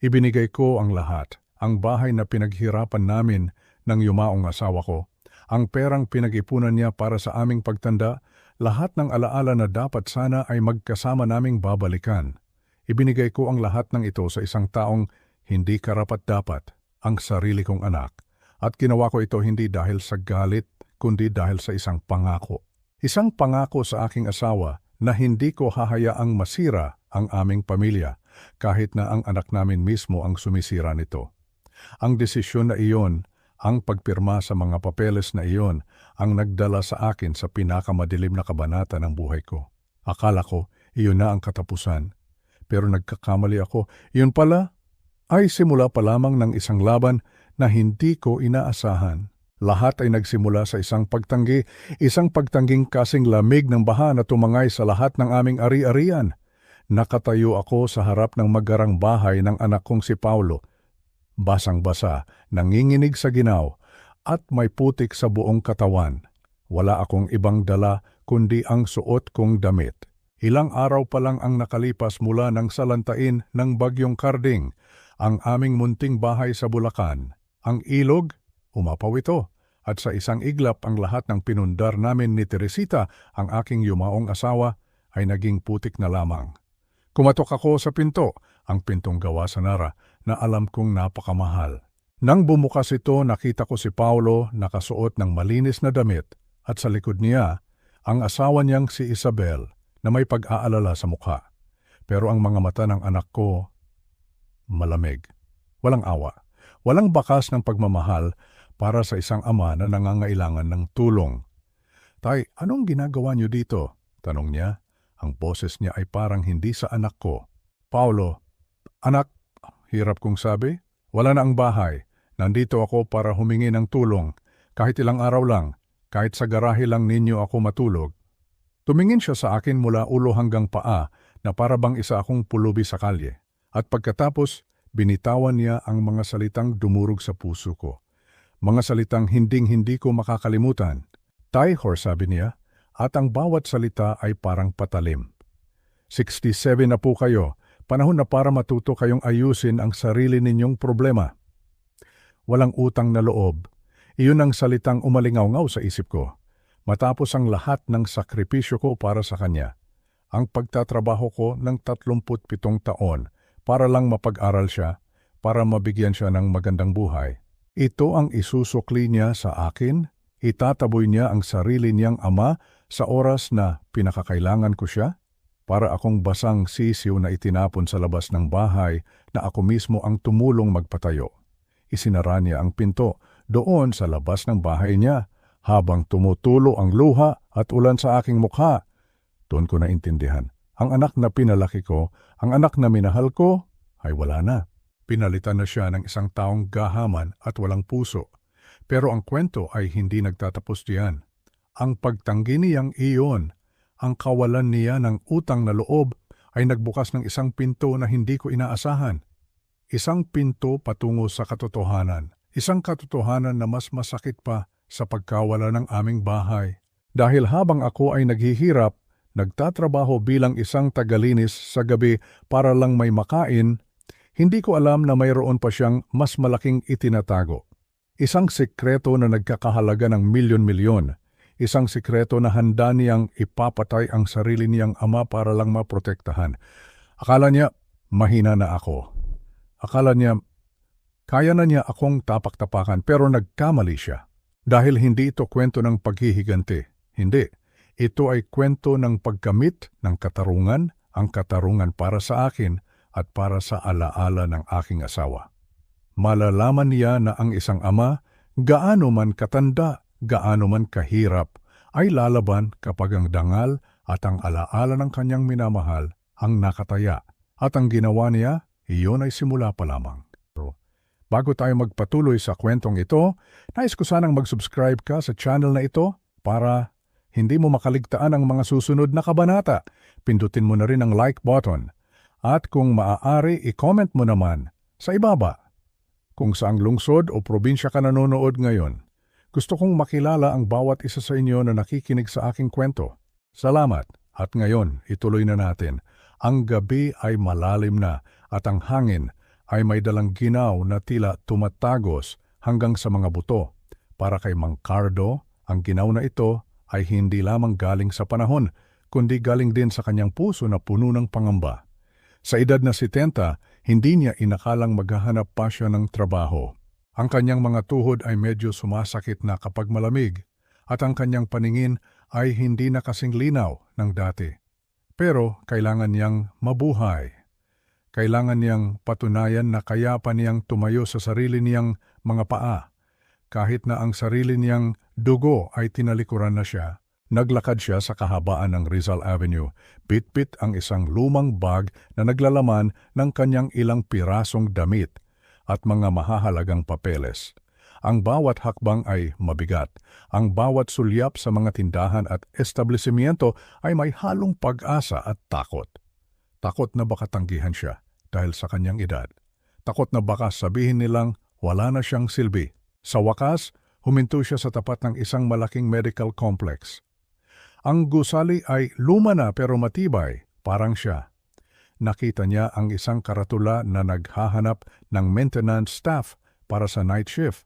Ibinigay ko ang lahat, ang bahay na pinaghirapan namin ng yumaong asawa ko, ang perang pinag-ipunan niya para sa aming pagtanda, lahat ng alaala na dapat sana ay magkasama naming babalikan. Ibinigay ko ang lahat ng ito sa isang taong hindi karapat-dapat, ang sarili kong anak. At ginawa ko ito hindi dahil sa galit, kundi dahil sa isang pangako. Isang pangako sa aking asawa na hindi ko hahayaang masira ang aming pamilya, kahit na ang anak namin mismo ang sumisira nito. Ang desisyon na iyon, ang pagpirma sa mga papeles na iyon, ang nagdala sa akin sa pinakamadilim na kabanata ng buhay ko. Akala ko, iyon na ang katapusan. Pero nagkakamali ako. Iyon pala ay simula pa lamang ng isang laban na hindi ko inaasahan. Lahat ay nagsimula sa isang pagtangging kasing lamig ng baha na tumangay sa lahat ng aming ari-arian. Nakatayo ako sa harap ng magarang bahay ng anak kong si Paulo. Basang-basa, nanginginig sa ginaw, at may putik sa buong katawan. Wala akong ibang dala kundi ang suot kong damit. Ilang araw pa lang ang nakalipas mula ng salantain ng Bagyong Karding, ang aming munting bahay sa Bulacan. Ang ilog, umapaw ito, at sa isang iglap ang lahat ng pinundar namin ni Teresita, ang aking yumaong asawa, ay naging putik na lamang. Kumatok ako sa pinto, ang pintong gawa sa Nara, na alam kong napakamahal. Nang bumukas ito, nakita ko si Paulo nakasuot ng malinis na damit, at sa likod niya, ang asawa niyang si Isabel, na may pag-aalala sa mukha. Pero ang mga mata ng anak ko, malamig. Walang awa. Walang bakas ng pagmamahal para sa isang ama na nangangailangan ng tulong. "Tay, anong ginagawa niyo dito?" tanong niya. Ang boses niya ay parang hindi sa anak ko. "Paulo, anak," hirap kong sabi, "wala na ang bahay. Nandito ako para humingi ng tulong. Kahit ilang araw lang, kahit sa garahe lang ninyo ako matulog." Tumingin siya sa akin mula ulo hanggang paa na para bang isa akong pulubi sa kalye. At pagkatapos, binitawan niya ang mga salitang dumurog sa puso ko. Mga salitang hinding-hindi ko makakalimutan. "Tay Hor," sabi niya, at ang bawat salita ay parang patalim. 67 na po kayo. Panahon na para matuto kayong ayusin ang sarili ninyong problema. Walang utang na loob. Iyon ang salitang umalingaw-ngaw sa isip ko. Matapos ang lahat ng sakripisyo ko para sa kanya. Ang pagtatrabaho ko ng 37 taon para lang mapag-aral siya, para mabigyan siya ng magandang buhay. Ito ang isusukli niya sa akin. Itataboy niya ang sarili niyang ama sa oras na pinakakailangan ko siya, para akong basang sisiw na itinapon sa labas ng bahay na ako mismo ang tumulong magpatayo. Isinara niya ang pinto doon sa labas ng bahay niya habang tumutulo ang luha at ulan sa aking mukha. Doon ko naintindihan, ang anak na pinalaki ko, ang anak na minahal ko, ay wala na. Pinalitan na siya ng isang taong gahaman at walang puso. Pero ang kwento ay hindi nagtatapos diyan. Ang pagtanggi niyang iyon, ang kawalan niya ng utang na loob, ay nagbukas ng isang pinto na hindi ko inaasahan. Isang pinto patungo sa katotohanan. Isang katotohanan na mas masakit pa sa pagkawala ng aming bahay. Dahil habang ako ay naghihirap, nagtatrabaho bilang isang tagalinis sa gabi para lang may makain, hindi ko alam na mayroon pa siyang mas malaking itinatago. Isang sikreto na nagkakahalaga ng milyon-milyon. Isang sikreto na handa niyang ipapatay ang sarili niyang ama para lang maprotektahan. Akala niya, mahina na ako. Akala niya, kaya na niya akong tapak-tapakan, pero nagkamali siya. Dahil hindi ito kwento ng paghihiganti. Hindi. Ito ay kwento ng pagkamit ng katarungan, ang katarungan para sa akin at para sa alaala ng aking asawa. Malalaman niya na ang isang ama, gaano man katanda, gaano man kahirap, ay lalaban kapag ang dangal at ang alaala ng kanyang minamahal ang nakataya. At ang ginawa niya, iyon ay simula pa lamang. Bago tayo magpatuloy sa kwentong ito, nais ko sanang mag-subscribe ka sa channel na ito para hindi mo makaligtaan ang mga susunod na kabanata. Pindutin mo na rin ang like button. At kung maaari, i-comment mo naman sa ibaba kung saang lungsod o probinsya ka nanonood ngayon. Gusto kong makilala ang bawat isa sa inyo na nakikinig sa aking kwento. Salamat. At ngayon, ituloy na natin. Ang gabi ay malalim na at ang hangin ay may dalang ginaw na tila tumatagos hanggang sa mga buto. Para kay Mang Cardo, ang ginaw na ito ay hindi lamang galing sa panahon, kundi galing din sa kanyang puso na puno ng pangamba. Sa edad na 70, hindi niya inakalang maghahanap pa siya ng trabaho. Ang kanyang mga tuhod ay medyo sumasakit na kapag malamig, at ang kanyang paningin ay hindi na kasing linaw ng dati. Pero kailangan niyang mabuhay. Kailangan niyang patunayan na kaya pa niyang tumayo sa sarili niyang mga paa. Kahit na ang sarili niyang dugo ay tinalikuran na siya, naglakad siya sa kahabaan ng Rizal Avenue, bit-bit ang isang lumang bag na naglalaman ng kanyang ilang pirasong damit at mga mahahalagang papeles. Ang bawat hakbang ay mabigat. Ang bawat sulyap sa mga tindahan at establishmento ay may halong pag-asa at takot. Takot na baka tanggihan siya dahil sa kanyang edad. Takot na baka sabihin nilang wala na siyang silbi. Sa wakas, huminto siya sa tapat ng isang malaking medical complex. Ang gusali ay luma na pero matibay, parang siya. Nakita niya ang isang karatula na naghahanap ng maintenance staff para sa night shift.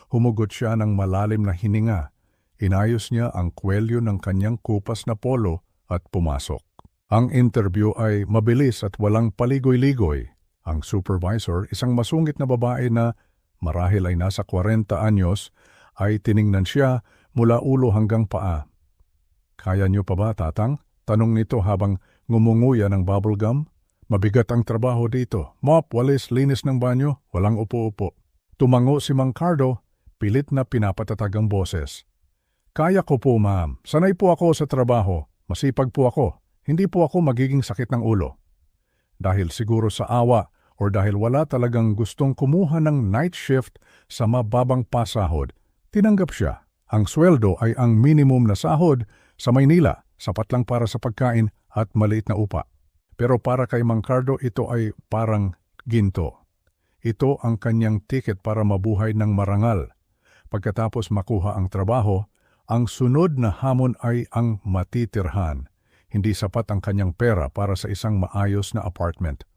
Humugot siya ng malalim na hininga. Inayos niya ang kwelyo ng kanyang kupas na polo at pumasok. Ang interview ay mabilis at walang paligoy-ligoy. Ang supervisor, isang masungit na babae na marahil ay nasa 40 anyos, ay tiningnan siya mula ulo hanggang paa. "Kaya niyo pa ba, Tatang?" Tanong nito habang ngumunguya ng bubblegum. "Mabigat ang trabaho dito. Mop, walis, linis ng banyo, walang upo-upo." Tumango si Mang Cardo, pilit na pinapatatag ang boses. "Kaya ko po, ma'am. Sanay po ako sa trabaho. Masipag po ako. Hindi po ako magiging sakit ng ulo." Dahil siguro sa awa o dahil wala talagang gustong kumuha ng night shift sa mababang pasahod, tinanggap siya. Ang sweldo ay ang minimum na sahod sa Maynila, sapat lang para sa pagkain at maliit na upa. Pero para kay Mang Cardo, ito ay parang ginto. Ito ang kanyang tiket para mabuhay ng marangal. Pagkatapos makuha ang trabaho, ang sunod na hamon ay ang matitirhan. Hindi sapat ang kanyang pera para sa isang maayos na apartment.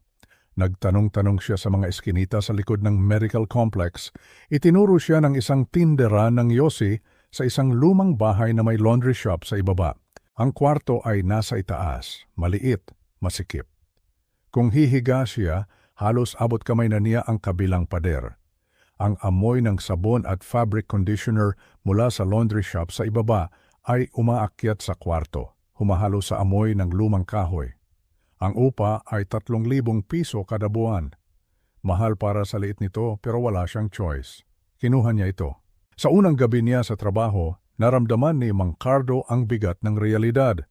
Nagtanong-tanong siya sa mga eskinita sa likod ng medical complex. Itinuro siya ng isang tindera ng yosi sa isang lumang bahay na may laundry shop sa ibaba. Ang kwarto ay nasa itaas, maliit, masikip. Kung hihiga siya, halos abot kamay na niya ang kabilang pader. Ang amoy ng sabon at fabric conditioner mula sa laundry shop sa ibaba ay umaakyat sa kwarto, humahalo sa amoy ng lumang kahoy. Ang upa ay 3,000 piso kada buwan. Mahal para sa liit nito pero wala siyang choice. Kinuha niya ito. Sa unang gabi niya sa trabaho, naramdaman ni Mang Cardo ang bigat ng realidad.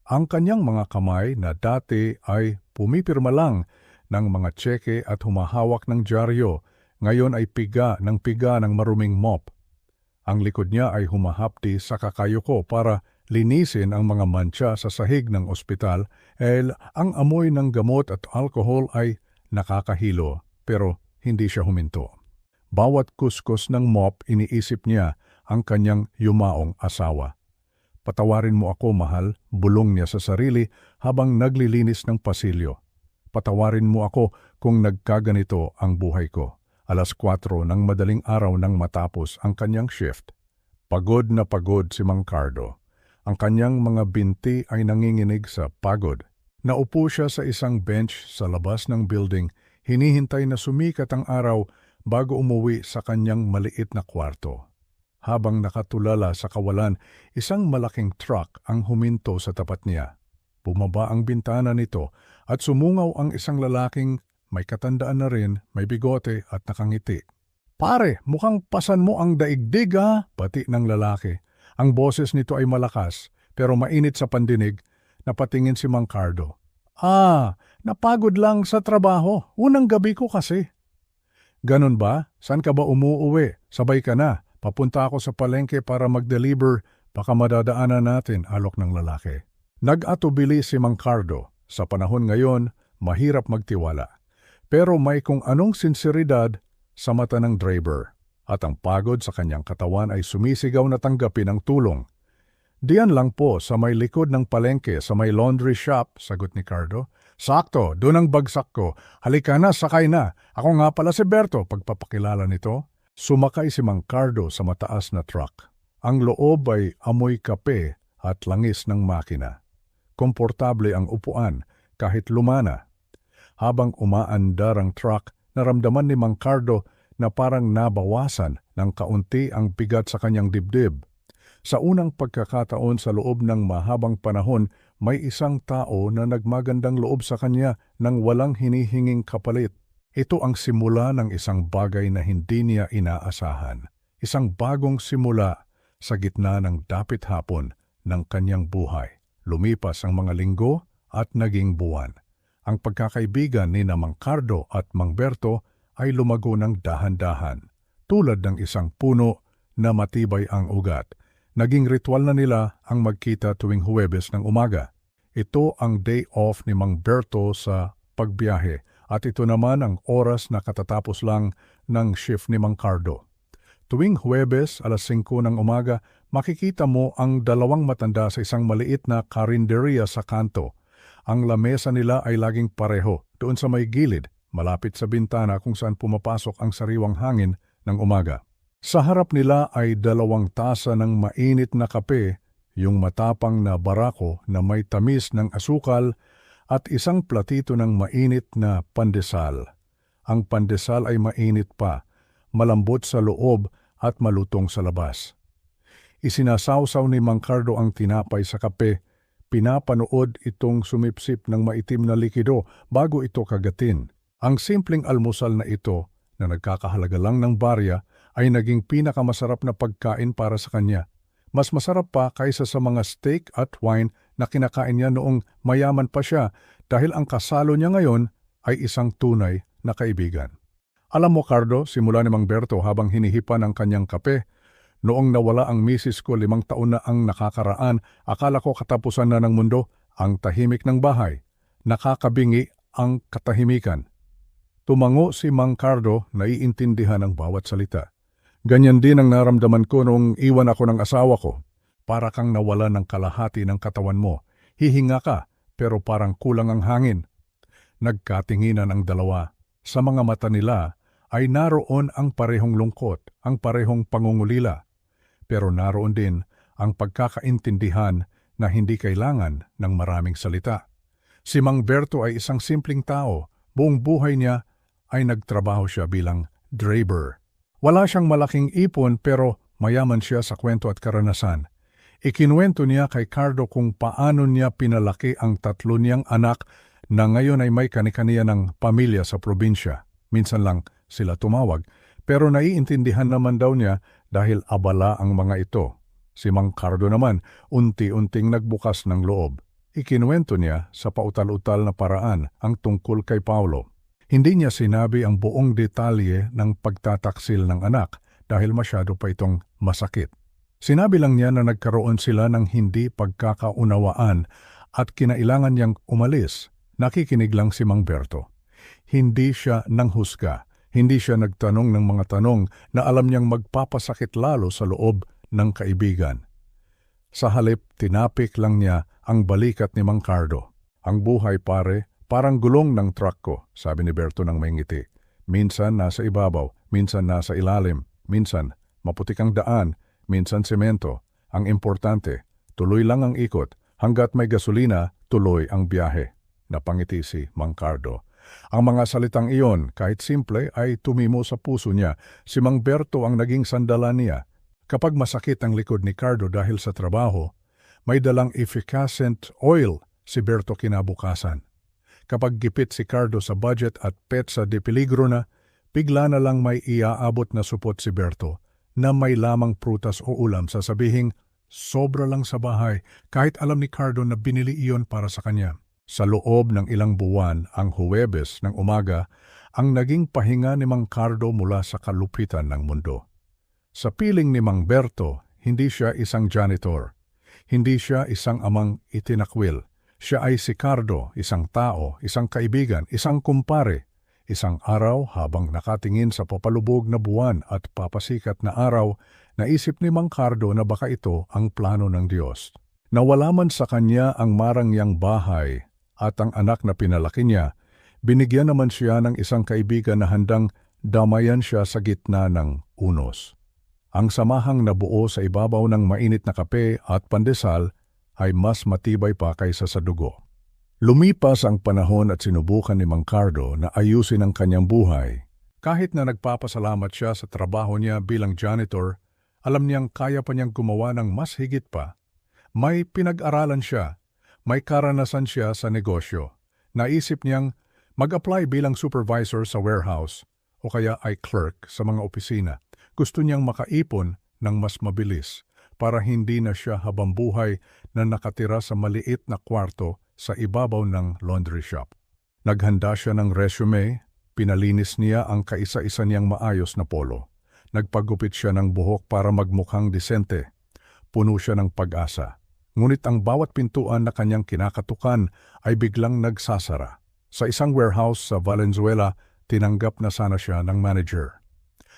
Ang kanyang mga kamay na dati ay pumipirma lang ng mga tseke at humahawak ng dyaryo, ngayon ay piga ng maruming mop. Ang likod niya ay humahapdi sa kakayuko para linisin ang mga mantsa sa sahig ng ospital, ang amoy ng gamot at alkohol ay nakakahilo pero hindi siya huminto. Bawat kuskus ng mop, iniisip niya ang kanyang yumaong asawa. "Patawarin mo ako, mahal," bulong niya sa sarili habang naglilinis ng pasilyo. "Patawarin mo ako kung nagkaganito ang buhay ko." 4:00 ng madaling araw nang matapos ang kanyang shift. Pagod na pagod si Mang Cardo. Ang kanyang mga binti ay nanginginig sa pagod. Naupo siya sa isang bench sa labas ng building, hinihintay na sumikat ang araw bago umuwi sa kanyang maliit na kwarto. Habang nakatulala sa kawalan, isang malaking truck ang huminto sa tapat niya. Bumaba ang bintana nito at sumungaw ang isang lalaking may katandaan na rin, may bigote at nakangiti. "Pare, mukhang pasan mo ang daigdig ha," pati ng lalaki. Ang boses nito ay malakas pero mainit sa pandinig. Napatingin si Mang Cardo. Napagod lang sa trabaho. Unang gabi ko kasi." "Ganun ba? Saan ka ba umuuwi? Sabay ka na. Papunta ako sa palengke para mag-deliver. Baka madadaanan natin," alok ng lalaki. Nag-atubili si Mang Cardo. Sa panahon ngayon, mahirap magtiwala. Pero may kung anong sinseridad sa mata ng driver. At ang pagod sa kanyang katawan ay sumisigaw na tanggapin ang tulong. "Diyan lang po sa may likod ng palengke sa may laundry shop," sagot ni Cardo. Sakto, doon ang bagsak ko. Halika na, sakay na. Ako nga pala si Berto, pagpapakilala nito. Sumakay si Mang Cardo sa mataas na truck. Ang loob ay amoy kape at langis ng makina. Komportable ang upuan kahit lumana. Habang umaandar ang truck, naramdaman ni Mang Cardo na parang nabawasan ng kaunti ang bigat sa kanyang dibdib. Sa unang pagkakataon sa loob ng mahabang panahon, may isang tao na nagmagandang loob sa kanya nang walang hinihinging kapalit. Ito ang simula ng isang bagay na hindi niya inaasahan. Isang bagong simula sa gitna ng dapit hapon ng kanyang buhay. Lumipas ang mga linggo at naging buwan. Ang pagkakaibigan ni Mang Cardo at Mang Berto ay lumago ng dahan-dahan, tulad ng isang puno na matibay ang ugat. Naging ritual na nila ang magkita tuwing Huwebes ng umaga. Ito ang day off ni Mang Berto sa pagbiyahe at ito naman ang oras na katatapos lang ng shift ni Mang Cardo. Tuwing Huwebes, alas 5 ng umaga, makikita mo ang dalawang matanda sa isang maliit na karinderya sa kanto. Ang lamesa nila ay laging pareho, doon sa may gilid, malapit sa bintana kung saan pumapasok ang sariwang hangin ng umaga. Sa harap nila ay 2 tasa ng mainit na kape, yung matapang na barako na may tamis ng asukal at isang platito ng mainit na pandesal. Ang pandesal ay mainit pa, malambot sa loob at malutong sa labas. Isinasawsaw ni Mang Cardo ang tinapay sa kape. Pinapanood itong sumipsip ng maitim na likido bago ito kagatin. Ang simpleng almusal na ito, na nagkakahalaga lang ng barya, ay naging pinakamasarap na pagkain para sa kanya. Mas masarap pa kaysa sa mga steak at wine na kinakain niya noong mayaman pa siya dahil ang kasalo niya ngayon ay isang tunay na kaibigan. Alam mo, Cardo, simula ni Mang Berto habang hinihipan ang kanyang kape, noong nawala ang misis ko 5 taon na ang nakakaraan, akala ko katapusan na ng mundo, ang tahimik ng bahay. Nakakabingi ang katahimikan. Tumango si Mang Cardo, naiintindihan ang bawat salita. Ganyan din ang naramdaman ko noong iwan ako ng asawa ko. Para kang nawala ng kalahati ng katawan mo. Hihinga ka, pero parang kulang ang hangin. Nagkatinginan ang dalawa. Sa mga mata nila ay naroon ang parehong lungkot, ang parehong pangungulila. Pero naroon din ang pagkakaintindihan na hindi kailangan ng maraming salita. Si Mang Berto ay isang simpleng tao. Buong buhay niya ay nagtrabaho siya bilang driver. Wala siyang malaking ipon pero mayaman siya sa kwento at karanasan. Ikinuwento niya kay Cardo kung paano niya pinalaki ang 3 niyang anak na ngayon ay may kanikaniya ng pamilya sa probinsya. Minsan lang sila tumawag, pero naiintindihan naman daw niya dahil abala ang mga ito. Si Mang Cardo naman, unti-unting nagbukas ng loob. Ikinuwento niya sa pautal-utal na paraan ang tungkol kay Paulo. Hindi niya sinabi ang buong detalye ng pagtataksil ng anak dahil masyado pa itong masakit. Sinabi lang niya na nagkaroon sila ng hindi pagkakaunawaan at kinailangan niyang umalis. Nakikinig lang si Mang Berto. Hindi siya nanghusga. Hindi siya nagtanong ng mga tanong na alam niyang magpapasakit lalo sa loob ng kaibigan. Sa halip, tinapik lang niya ang balikat ni Mang Cardo. Ang buhay pare, parang gulong ng truck ko, sabi ni Berto ng may ngiti. Minsan nasa ibabaw, minsan nasa ilalim, minsan maputik ang daan, minsan semento. Ang importante, tuloy lang ang ikot. Hanggat may gasolina, tuloy ang biyahe. Napangiti si Mang Cardo. Ang mga salitang iyon, kahit simple, ay tumimo sa puso niya. Si Mang Berto ang naging sandalan niya. Kapag masakit ang likod ni Cardo dahil sa trabaho, may dalang efficacent oil si Berto kinabukasan. Kapag gipit si Cardo sa budget at petsa de peligro na, bigla na lang may iaabot na supot si Berto na may lamang prutas o ulam, sasabihing sobra lang sa bahay kahit alam ni Cardo na binili iyon para sa kanya. Sa loob ng ilang buwan, ang Huwebes ng umaga, ang naging pahinga ni Mang Cardo mula sa kalupitan ng mundo. Sa piling ni Mang Berto, hindi siya isang janitor. Hindi siya isang amang itinakwil. Siya ay si Cardo, isang tao, isang kaibigan, isang kumpare. Isang araw habang nakatingin sa papalubog na buwan at papasikat na araw, naisip ni Mang Cardo na baka ito ang plano ng Diyos. Nawala man sa kanya ang marangyang bahay, At ang anak na pinalaki niya, binigyan naman siya ng isang kaibigan na handang damayan siya sa gitna ng unos. Ang samahang nabuo sa ibabaw ng mainit na kape at pandesal ay mas matibay pa kaysa sa dugo. Lumipas ang panahon at sinubukan ni Mang Cardo na ayusin ang kanyang buhay. Kahit na nagpapasalamat siya sa trabaho niya bilang janitor, alam niyang kaya pa niyang gumawa ng mas higit pa. May pinag-aralan siya, may karanasan siya sa negosyo. Naisip niyang mag-apply bilang supervisor sa warehouse o kaya ay clerk sa mga opisina. Gusto niyang makaipon ng mas mabilis para hindi na siya habang buhay na nakatira sa maliit na kwarto sa ibabaw ng laundry shop. Naghanda siya ng resume, pinalinis niya ang kaisa-isa niyang maayos na polo. Nagpagupit siya ng buhok para magmukhang disente. Puno siya ng pag-asa. Ngunit ang bawat pintuan na kanyang kinakatukan ay biglang nagsasara. Sa isang warehouse sa Valenzuela, tinanggap na sana siya ng manager.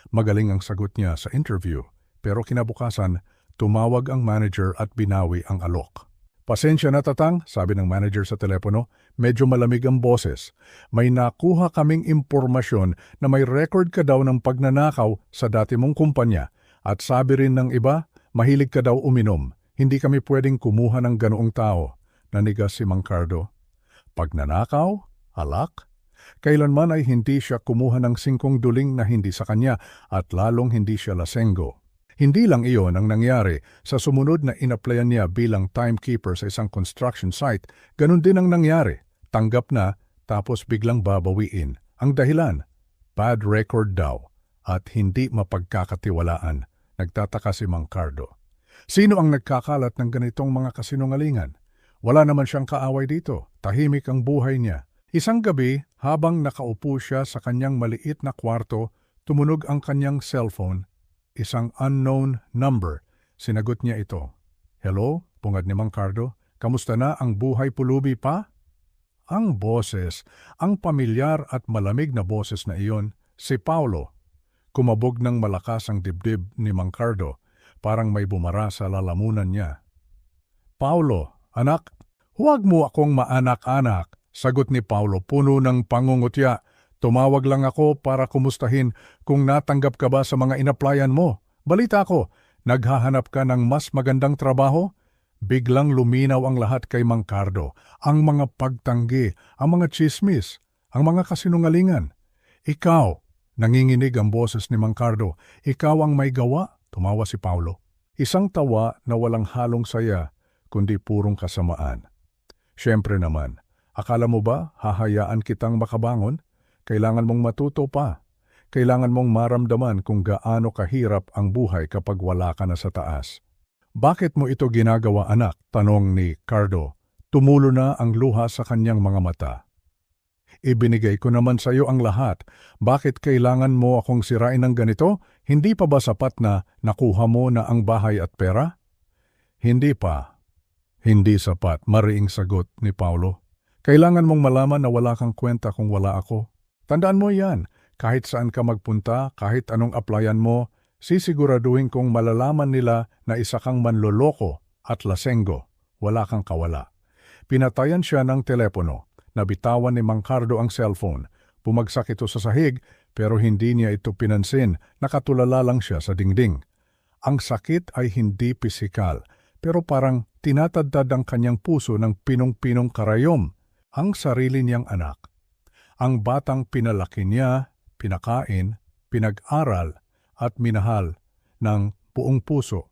Magaling ang sagot niya sa interview, pero kinabukasan, tumawag ang manager at binawi ang alok. "Pasensya na tatang," sabi ng manager sa telepono, "medyo malamig ang boses. May nakuha kaming impormasyon na may record ka daw ng pagnanakaw sa dati mong kumpanya at sabi rin ng iba, mahilig ka daw uminom. Hindi kami pwedeng kumuha ng ganoong tao." Nanigas si Mang Cardo. Pagnanakaw? Alak? Kailanman ay hindi siya kumuha ng 5 duling na hindi sa kanya at lalong hindi siya lasenggo. Hindi lang iyon ang nangyari. Sa sumunod na inaplayan niya bilang timekeeper sa isang construction site, ganun din ang nangyari. Tanggap na, tapos biglang babawiin. Ang dahilan, bad record daw at hindi mapagkakatiwalaan. Nagtataka si Mang Cardo. Sino ang nagkakalat ng ganitong mga kasinungalingan? Wala naman siyang kaaway dito. Tahimik ang buhay niya. Isang gabi, habang nakaupo siya sa kanyang maliit na kwarto, tumunog ang kanyang cellphone. Isang unknown number. Sinagot niya ito. "Hello?" Pungad ni Mang Cardo. "Kamusta na ang buhay pulubi pa?" Ang boses, ang pamilyar at malamig na boses na iyon, si Paulo. Kumabog ng malakas ang dibdib ni Mang Cardo, parang may bumara sa lalamunan niya. "Paulo, anak, huwag mo akong maanak-anak," sagot ni Paulo puno ng pangungutya. "Tumawag lang ako para kumustahin kung natanggap ka ba sa mga inaplayan mo. Balita ko, naghahanap ka ng mas magandang trabaho?" Biglang luminaw ang lahat kay Mang Cardo. Ang mga pagtanggi, ang mga tsismis, ang mga kasinungalingan. "Ikaw," nanginginig ang boses ni Mang Cardo, "ikaw ang may gawa?" Tumawa si Paulo. Isang tawa na walang halong saya, kundi purong kasamaan. "Siyempre naman, akala mo ba hahayaan kitang makabangon? Kailangan mong matuto pa. Kailangan mong maramdaman kung gaano kahirap ang buhay kapag wala ka na sa taas." "Bakit mo ito ginagawa, anak?" tanong ni Cardo. Tumulo na ang luha sa kanyang mga mata. "Ibinigay ko naman sa iyo ang lahat. Bakit kailangan mo akong sirain ng ganito? Hindi pa ba sapat na nakuha mo na ang bahay at pera?" "Hindi pa." "Hindi sapat," mariing sagot ni Paulo. "Kailangan mong malaman na wala kang kwenta kung wala ako. Tandaan mo yan, kahit saan ka magpunta, kahit anong applyan mo, sisiguraduhin kong malalaman nila na isa kang manloloko at lasenggo, wala kang kawala." Pinatayan siya ng telepono. Nabitawan ni Mang Cardo ang cellphone. Bumagsak ito sa sahig, pero hindi niya ito pinansin. Nakatulala lang siya sa dingding. Ang sakit ay hindi pisikal, pero parang tinatadtad ang kanyang puso ng pinong-pinong karayom, ang sarili niyang anak. Ang batang pinalaki niya, pinakain, pinag-aral at minahal ng buong puso.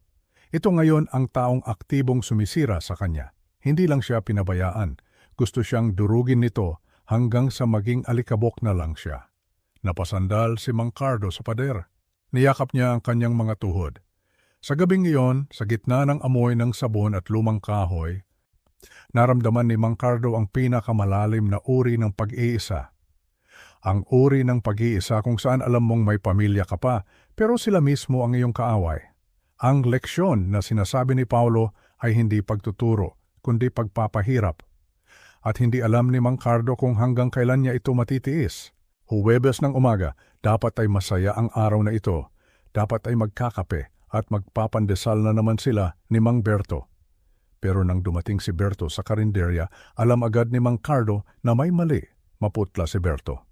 Ito ngayon ang taong aktibong sumisira sa kanya. Hindi lang siya pinabayaan. Gusto siyang durugin nito hanggang sa maging alikabok na lang siya. Napasandal si Mang Cardo sa pader. Niyakap niya ang kanyang mga tuhod. Sa gabing iyon, sa gitna ng amoy ng sabon at lumang kahoy, naramdaman ni Mang Cardo ang pinakamalalim na uri ng pag-iisa. Ang uri ng pag-iisa kung saan alam mong may pamilya ka pa, pero sila mismo ang iyong kaaway. Ang leksyon na sinasabi ni Paulo ay hindi pagtuturo, kundi pagpapahirap. At hindi alam ni Mang Cardo kung hanggang kailan niya ito matitiis. Huwebes ng umaga, dapat ay masaya ang araw na ito. Dapat ay magkakape at magpapandesal na naman sila ni Mang Berto. Pero nang dumating si Berto sa karinderya, alam agad ni Mang Cardo na may mali. Maputla si Berto.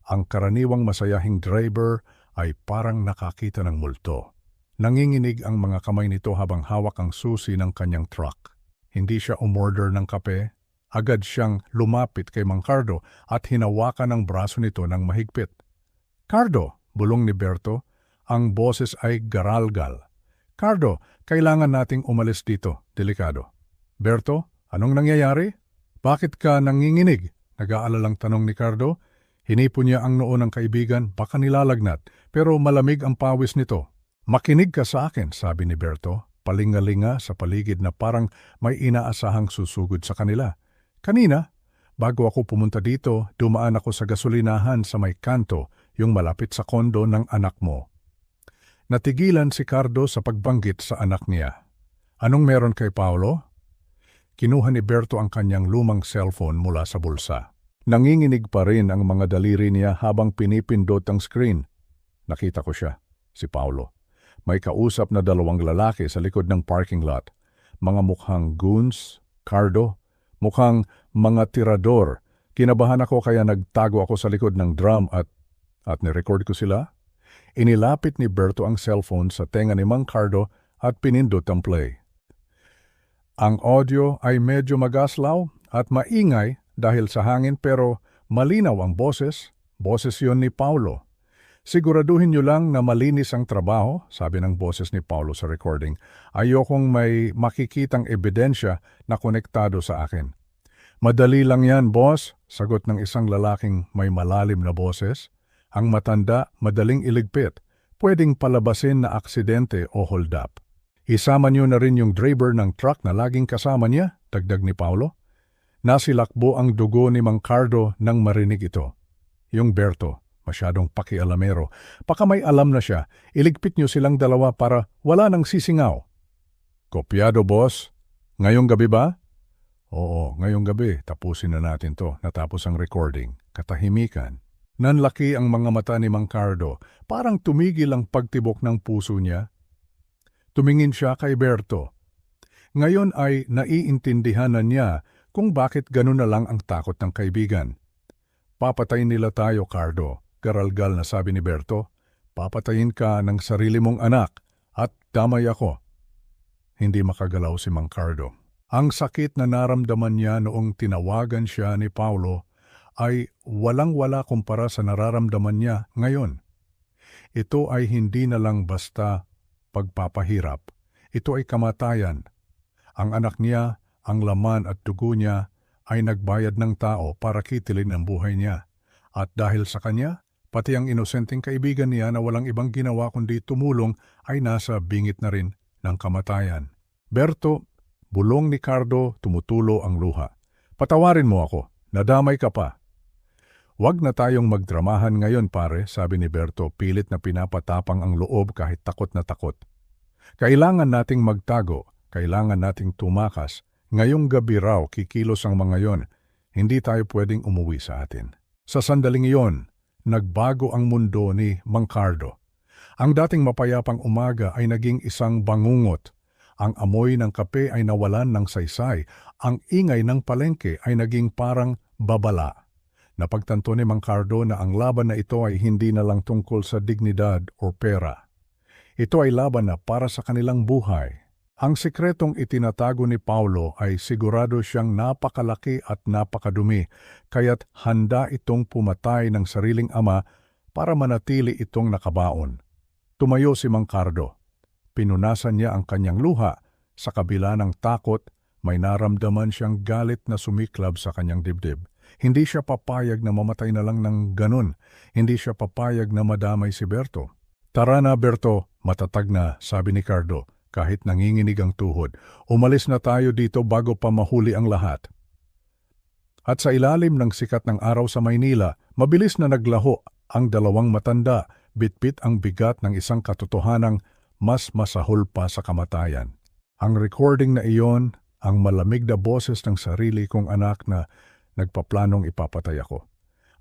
Ang karaniwang masayahing driver ay parang nakakita ng multo. Nanginginig ang mga kamay nito habang hawak ang susi ng kanyang truck. Hindi siya umorder ng kape. Agad siyang lumapit kay Mang Cardo at hinawakan ang braso nito ng mahigpit. "Cardo," bulong ni Berto, ang boses ay garalgal. "Cardo, kailangan nating umalis dito, delikado." "Berto, anong nangyayari? Bakit ka nanginginig?" Nag-aalalang tanong ni Cardo. Hinipon niya ang noo ng kaibigan, baka nilalagnat, pero malamig ang pawis nito. "Makinig ka sa akin," sabi ni Berto, palingalinga sa paligid na parang may inaasahang susugod sa kanila. "Kanina, bago ako pumunta dito, dumaan ako sa gasolinahan sa may kanto, yung malapit sa kondo ng anak mo." Natigilan si Cardo sa pagbanggit sa anak niya. "Anong meron kay Paolo?" Kinuha ni Berto ang kanyang lumang cellphone mula sa bulsa. Nanginginig pa rin ang mga daliri niya habang pinipindot ang screen. "Nakita ko siya, si Paolo. May kausap na 2 lalaki sa likod ng parking lot. Mga mukhang goons, Cardo. Mukhang mga tirador. Kinabahan ako kaya nagtago ako sa likod ng drum at nirecord ko sila." Inilapit ni Berto ang cellphone sa tenga ni Mang Cardo at pinindot ang play. Ang audio ay medyo magaslaw at maingay dahil sa hangin pero malinaw ang boses. Boses yon ni Paulo. "Siguraduhin niyo lang na malinis ang trabaho," sabi ng boses ni Paulo sa recording. "Ayokong may makikitang ebidensya na konektado sa akin." "Madali lang yan, boss," sagot ng isang lalaking may malalim na boses. "Ang matanda, madaling iligpit. Pwedeng palabasin na aksidente o hold up." "Isama niyo na rin yung driver ng truck na laging kasama niya," dagdag ni Paulo. Nasilakbo ang dugo ni Mang Cardo nang marinig ito. Yung Berto, masyadong pakialamero. Baka may alam na siya. "Iligpit niyo silang dalawa para wala nang sisingaw." "Kopyado, boss. Ngayong gabi ba?" "Oo, ngayong gabi. Tapusin na natin to." Natapos ang recording. Katahimikan. Nanlaki ang mga mata ni Mang Cardo. Parang tumigil ang pagtibok ng puso niya. Tumingin siya kay Berto. Ngayon ay naiintindihan na niya kung bakit ganun na lang ang takot ng kaibigan. "Papatayin nila tayo, Cardo," garalgal na sabi ni Berto. "Papatayin ka ng sarili mong anak at damay ako." Hindi makagalaw si Mang Cardo. Ang sakit na naramdaman niya noong tinawagan siya ni Paulo ay walang-wala kumpara sa nararamdaman niya ngayon. Ito ay hindi na lang basta pagpapahirap. Ito ay kamatayan. Ang anak niya, ang laman at dugo niya ay nagbayad ng tao para kitilin ang buhay niya. At dahil sa kanya, pati ang inosenteng kaibigan niya na walang ibang ginawa kundi tumulong ay nasa bingit na rin ng kamatayan. "Berto," bulong ni Cardo, tumutulo ang luha. "Patawarin mo ako. Nadamay ka pa." "Wag na tayong magdramahan ngayon, pare," sabi ni Berto, pilit na pinapatapang ang loob kahit takot na takot. "Kailangan nating magtago, kailangan nating tumakas. Ngayong gabi raw kikilos ang mga yon. Hindi tayo pwedeng umuwi sa atin." Sa sandaling iyon, nagbago ang mundo ni Mang Cardo. Ang dating mapayapang umaga ay naging isang bangungot. Ang amoy ng kape ay nawalan ng saysay. Ang ingay ng palengke ay naging parang babala. Napagtanto ni Mang Cardo na ang laban na ito ay hindi na lang tungkol sa dignidad o pera. Ito ay laban na para sa kanilang buhay. Ang sikretong itinatago ni Paulo ay sigurado siyang napakalaki at napakadumi, kaya't handa itong pumatay ng sariling ama para manatili itong nakabaon. Tumayo si Mang Cardo. Pinunasan niya ang kanyang luha. Sa kabila ng takot, may naramdaman siyang galit na sumiklab sa kanyang dibdib. Hindi siya papayag na mamatay na lang ng ganun. Hindi siya papayag na madamay si Berto. "Tara na, Berto," matatag na sabi ni Cardo, kahit nanginginig ang tuhod. "Umalis na tayo dito bago pa mahuli ang lahat." At sa ilalim ng sikat ng araw sa Maynila, mabilis na naglaho ang 2 matanda, bitbit ang bigat ng isang katotohanang mas masahol pa sa kamatayan. Ang recording na iyon, ang malamig na boses ng sarili kong anak na nagpaplanong ipapatay ako,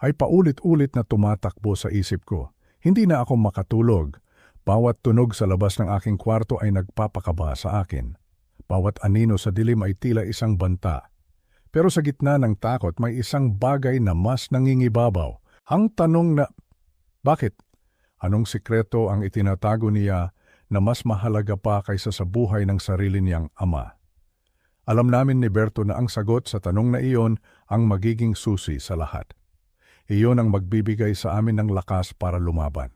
ay paulit-ulit na tumatakbo sa isip ko. Hindi na ako makatulog. Bawat tunog sa labas ng aking kwarto ay nagpapakaba sa akin. Bawat anino sa dilim ay tila isang banta. Pero sa gitna ng takot may isang bagay na mas nangingibabaw. Ang tanong na, bakit? Anong sikreto ang itinatago niya na mas mahalaga pa kaysa sa buhay ng sarili niyang ama? Alam namin ni Berto na ang sagot sa tanong na iyon ang magiging susi sa lahat. Iyon ang magbibigay sa amin ng lakas para lumaban.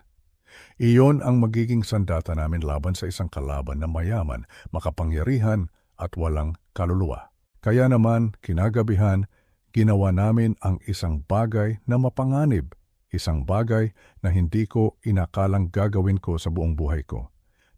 Iyon ang magiging sandata namin laban sa isang kalaban na mayaman, makapangyarihan at walang kaluluwa. Kaya naman, kinagabihan, ginawa namin ang isang bagay na mapanganib, isang bagay na hindi ko inakalang gagawin ko sa buong buhay ko.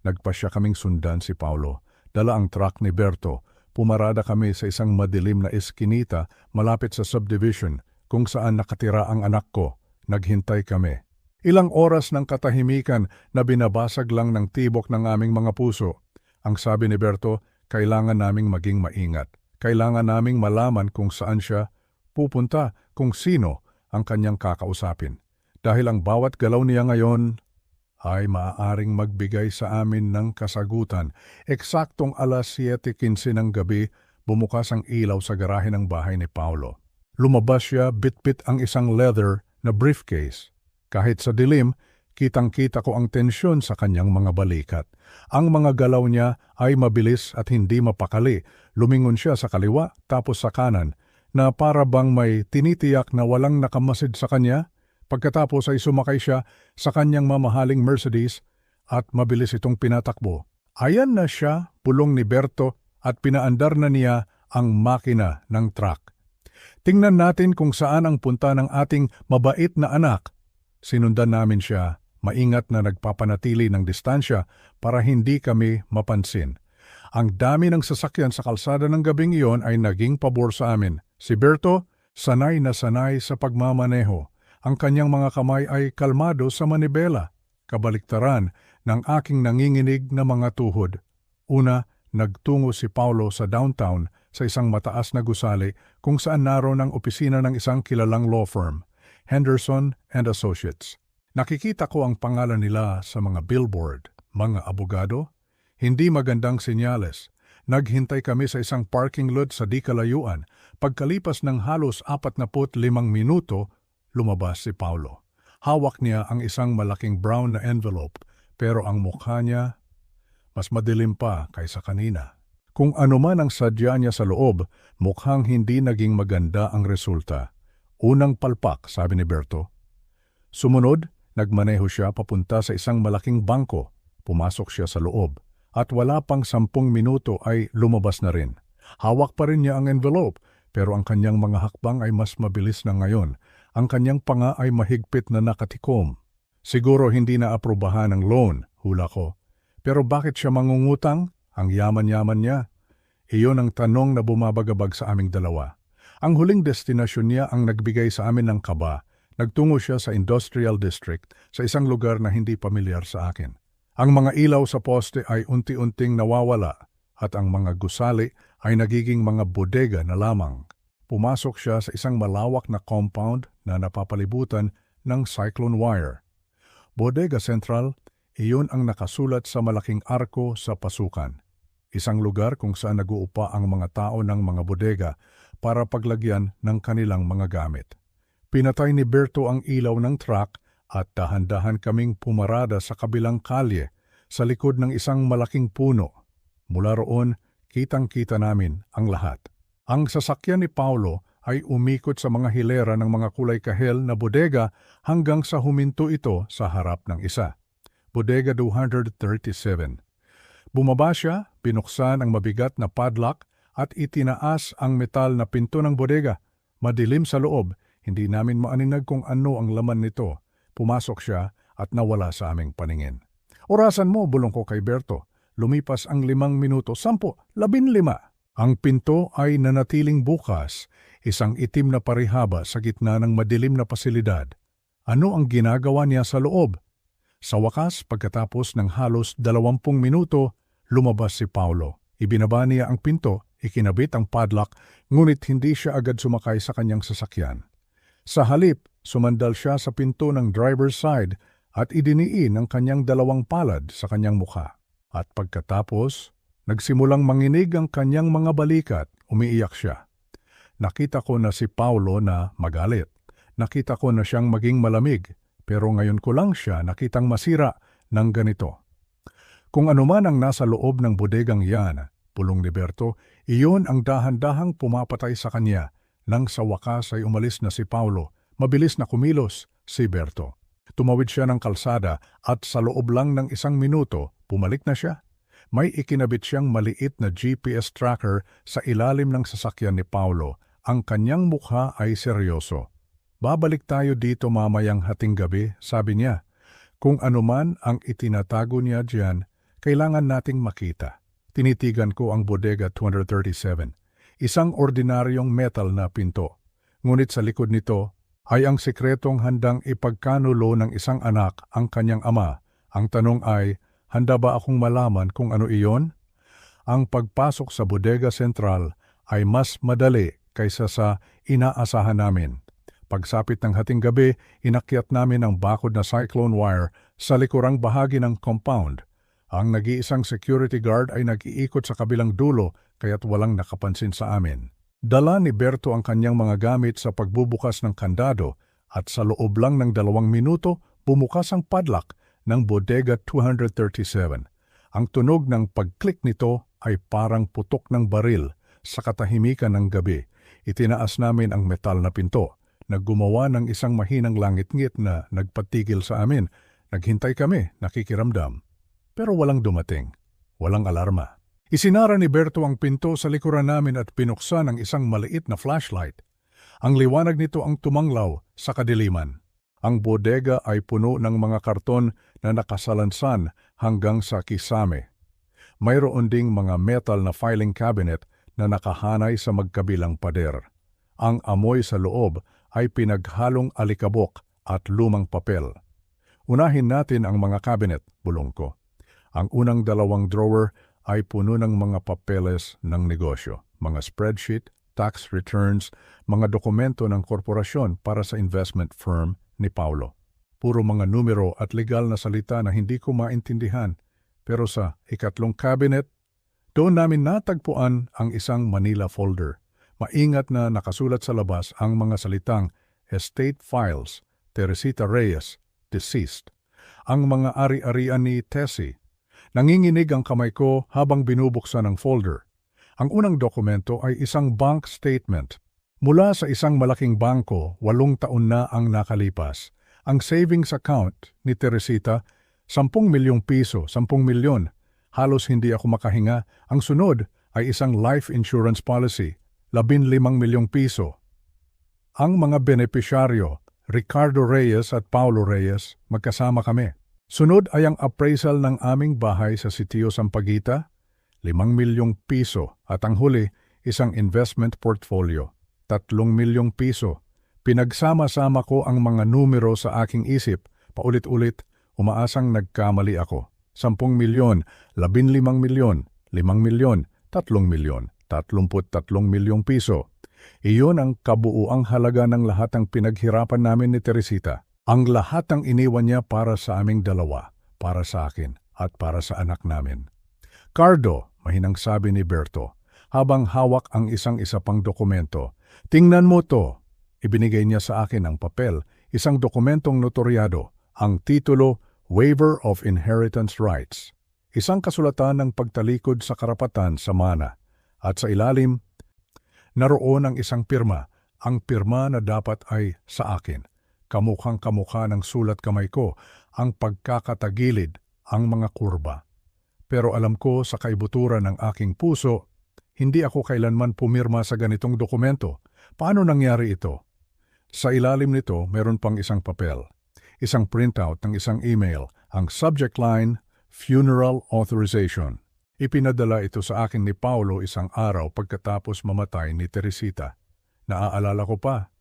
Nagpasya kaming sundan si Paulo, dala ang truck ni Berto, pumarada kami sa isang madilim na eskinita malapit sa subdivision kung saan nakatira ang anak ko. Naghintay kami. Ilang oras ng katahimikan na binabasag lang ng tibok ng aming mga puso. Ang sabi ni Berto, kailangan naming maging maingat. Kailangan naming malaman kung saan siya pupunta, kung sino ang kanyang kakausapin. Dahil ang bawat galaw niya ngayon ay maaaring magbigay sa amin ng kasagutan. Eksaktong alas 7:15 ng gabi, bumukas ang ilaw sa garahe ng bahay ni Paulo. Lumabas siya, bitbit ang isang leather na briefcase. Kahit sa dilim, kitang-kita ko ang tensyon sa kanyang mga balikat. Ang mga galaw niya ay mabilis at hindi mapakali. Lumingon siya sa kaliwa tapos sa kanan, na para bang may tinitiyak na walang nakamasid sa kanya. Pagkatapos ay sumakay siya sa kanyang mamahaling Mercedes at mabilis itong pinatakbo. Ayan na siya, pulong ni Berto, at pinaandar na niya ang makina ng truck. Tingnan natin kung saan ang punta ng ating mabait na anak. Sinundan namin siya, maingat na nagpapanatili ng distansya para hindi kami mapansin. Ang dami ng sasakyan sa kalsada ng gabing iyon ay naging pabor sa amin. Si Berto, sanay na sanay sa pagmamaneho. Ang kanyang mga kamay ay kalmado sa manibela, kabaliktaran ng aking nanginginig na mga tuhod. Una, nagtungo si Paulo sa downtown sa isang mataas na gusali kung saan naroon ang opisina ng isang kilalang law firm, Henderson and Associates. Nakikita ko ang pangalan nila sa mga billboard, mga abogado. Hindi magandang senyales. Naghintay kami sa isang parking lot sa di kalayuan. Pagkalipas ng halos 45 minuto, lumabas si Paulo. Hawak niya ang isang malaking brown na envelope, pero ang mukha niya mas madilim pa kaysa kanina. Kung ano man ang sadya niya sa loob, mukhang hindi naging maganda ang resulta. Unang palpak, sabi ni Berto. Sumunod, nagmaneho siya papunta sa isang malaking bangko. Pumasok siya sa loob at wala pang 10 minuto ay lumabas na rin. Hawak pa rin niya ang envelope, pero ang kanyang mga hakbang ay mas mabilis na ngayon. Ang kanyang panga ay mahigpit na nakatikom. Siguro hindi na aprubahan ang loan, hula ko. Pero bakit siya mangungutang? Ang yaman-yaman niya. Iyon ang tanong na bumabagabag sa aming dalawa. Ang huling destinasyon niya ang nagbigay sa amin ng kaba. Nagtungo siya sa Industrial District, sa isang lugar na hindi pamilyar sa akin. Ang mga ilaw sa poste ay unti-unting nawawala at ang mga gusali ay nagiging mga bodega na lamang. Pumasok siya sa isang malawak na compound na napapalibutan ng cyclone wire. Bodega Central, iyon ang nakasulat sa malaking arko sa pasukan. Isang lugar kung saan nag-uupa ang mga tao ng mga bodega para paglagyan ng kanilang mga gamit. Pinatay ni Berto ang ilaw ng truck at dahan-dahan kaming pumarada sa kabilang kalye sa likod ng isang malaking puno. Mula roon, kitang-kita namin ang lahat. Ang sasakyan ni Paulo ay umikot sa mga hilera ng mga kulay kahel na bodega hanggang sa huminto ito sa harap ng isa. Bodega 237. Bumaba siya, binuksan ang mabigat na padlock at itinaas ang metal na pinto ng bodega. Madilim sa loob, hindi namin maaninag kung ano ang laman nito. Pumasok siya at nawala sa aming paningin. Orasan mo, bulong ko kay Berto. Lumipas ang 5 minuto, 10, 15. Ang pinto ay nanatiling bukas, isang itim na parihaba sa gitna ng madilim na pasilidad. Ano ang ginagawa niya sa loob? Sa wakas, pagkatapos ng halos 20 minuto, lumabas si Paulo. Ibinaba niya ang pinto, ikinabit ang padlock, ngunit hindi siya agad sumakay sa kanyang sasakyan. Sa halip, sumandal siya sa pinto ng driver's side at idiniin ang kanyang 2 palad sa kanyang mukha. At pagkatapos, Nagsimulang manginig ang kanyang mga balikat, umiiyak siya. Nakita ko na si Paulo na magalit. Nakita ko na siyang maging malamig, pero ngayon ko lang siya nakitang masira ng ganito. Kung anuman ang nasa loob ng bodegang yan, pulong ni Berto, iyon ang dahan-dahang pumapatay sa kanya. Nang sa wakas ay umalis na si Paulo, mabilis na kumilos si Berto. Tumawid siya ng kalsada at sa loob lang ng 1 minuto, bumalik na siya. May ikinabit siyang maliit na GPS tracker sa ilalim ng sasakyan ni Paulo. Ang kanyang mukha ay seryoso. Babalik tayo dito mamayang hating gabi, sabi niya. Kung anuman ang itinatago niya diyan, kailangan nating makita. Tinitigan ko ang Bodega 237, isang ordinaryong metal na pinto. Ngunit sa likod nito ay ang sikretong handang ipagkanulo ng isang anak ang kanyang ama. Ang tanong ay, handa ba akong malaman kung ano iyon? Ang pagpasok sa Bodega Central ay mas madali kaysa sa inaasahan namin. Pagsapit ng hating gabi, inakyat namin ang bakod na cyclone wire sa likurang bahagi ng compound. Ang nag-iisang security guard ay nag-iikot sa kabilang dulo kaya't walang nakapansin sa amin. Dala ni Berto ang kanyang mga gamit sa pagbubukas ng kandado at sa loob lang ng 2 minuto bumukas ang padlock ng Bodega 237. Ang tunog ng pag-click nito ay parang putok ng baril sa katahimikan ng gabi. Itinaas namin ang metal na pinto. Naggumawa ng isang mahinang langit-ngit na nagpatigil sa amin. Naghintay kami, nakikiramdam. Pero walang dumating. Walang alarma. Isinara ni Berto ang pinto sa likuran namin at pinuksan ang isang maliit na flashlight. Ang liwanag nito ang tumanglaw sa kadiliman. Ang bodega ay puno ng mga karton na nakasalansan hanggang sa kisame. Mayroon ding mga metal na filing cabinet na nakahanay sa magkabilang pader. Ang amoy sa loob ay pinaghalong alikabok at lumang papel. Unahin natin ang mga cabinet, bulong ko. Ang unang 2 drawer ay puno ng mga papeles ng negosyo, mga spreadsheet, tax returns, mga dokumento ng korporasyon para sa investment firm ni Paulo. Puro mga numero at legal na salita na hindi ko maintindihan. Pero sa ikatlong cabinet, doon namin natagpuan ang isang Manila folder. Maingat na nakasulat sa labas ang mga salitang Estate Files, Teresita Reyes, Deceased. Ang mga ari-arian ni Tessie. Nanginginig ang kamay ko habang binubuksan ang folder. Ang unang dokumento ay isang bank statement. Mula sa isang malaking bangko, 8 taon na ang nakalipas. Ang savings account ni Teresita, 10 milyong piso, 10 milyon. Halos hindi ako makahinga. Ang sunod ay isang life insurance policy, 15 milyong piso. Ang mga benepisyaryo, Ricardo Reyes at Paulo Reyes, magkasama kami. Sunod ay ang appraisal ng aming bahay sa Sitio Sampaguita, 5 milyong piso at ang huli, isang investment portfolio, 3 milyong piso. Pinagsama-sama ko ang mga numero sa aking isip, paulit-ulit, umaasang nagkamali ako. 10 milyon, 15 milyon, 5 milyon, 3 milyon, 33 milyong piso. Iyon ang kabuuang halaga ng lahat ng pinaghirapan namin ni Teresita. Ang lahat ang iniwan niya para sa aming dalawa, para sa akin at para sa anak namin. Cardo, mahinang sabi ni Berto, habang hawak ang isang-isa pang dokumento. Tingnan mo to. Ibinigay niya sa akin ang papel, isang dokumentong notaryado, ang titulo Waiver of Inheritance Rights. Isang kasulatan ng pagtalikod sa karapatan sa mana. At sa ilalim, naroon ang isang pirma, ang pirma na dapat ay sa akin. Kamukhang-kamukha ng sulat kamay ko, ang pagkakatagilid, ang mga kurba. Pero alam ko sa kaibuturan ng aking puso, hindi ako kailanman pumirma sa ganitong dokumento. Paano nangyari ito? Sa ilalim nito, meron pang isang papel. Isang printout ng isang email, ang subject line, Funeral Authorization. Ipinadala ito sa akin ni Paulo isang araw pagkatapos mamatay ni Teresita. Naaalala ko pa.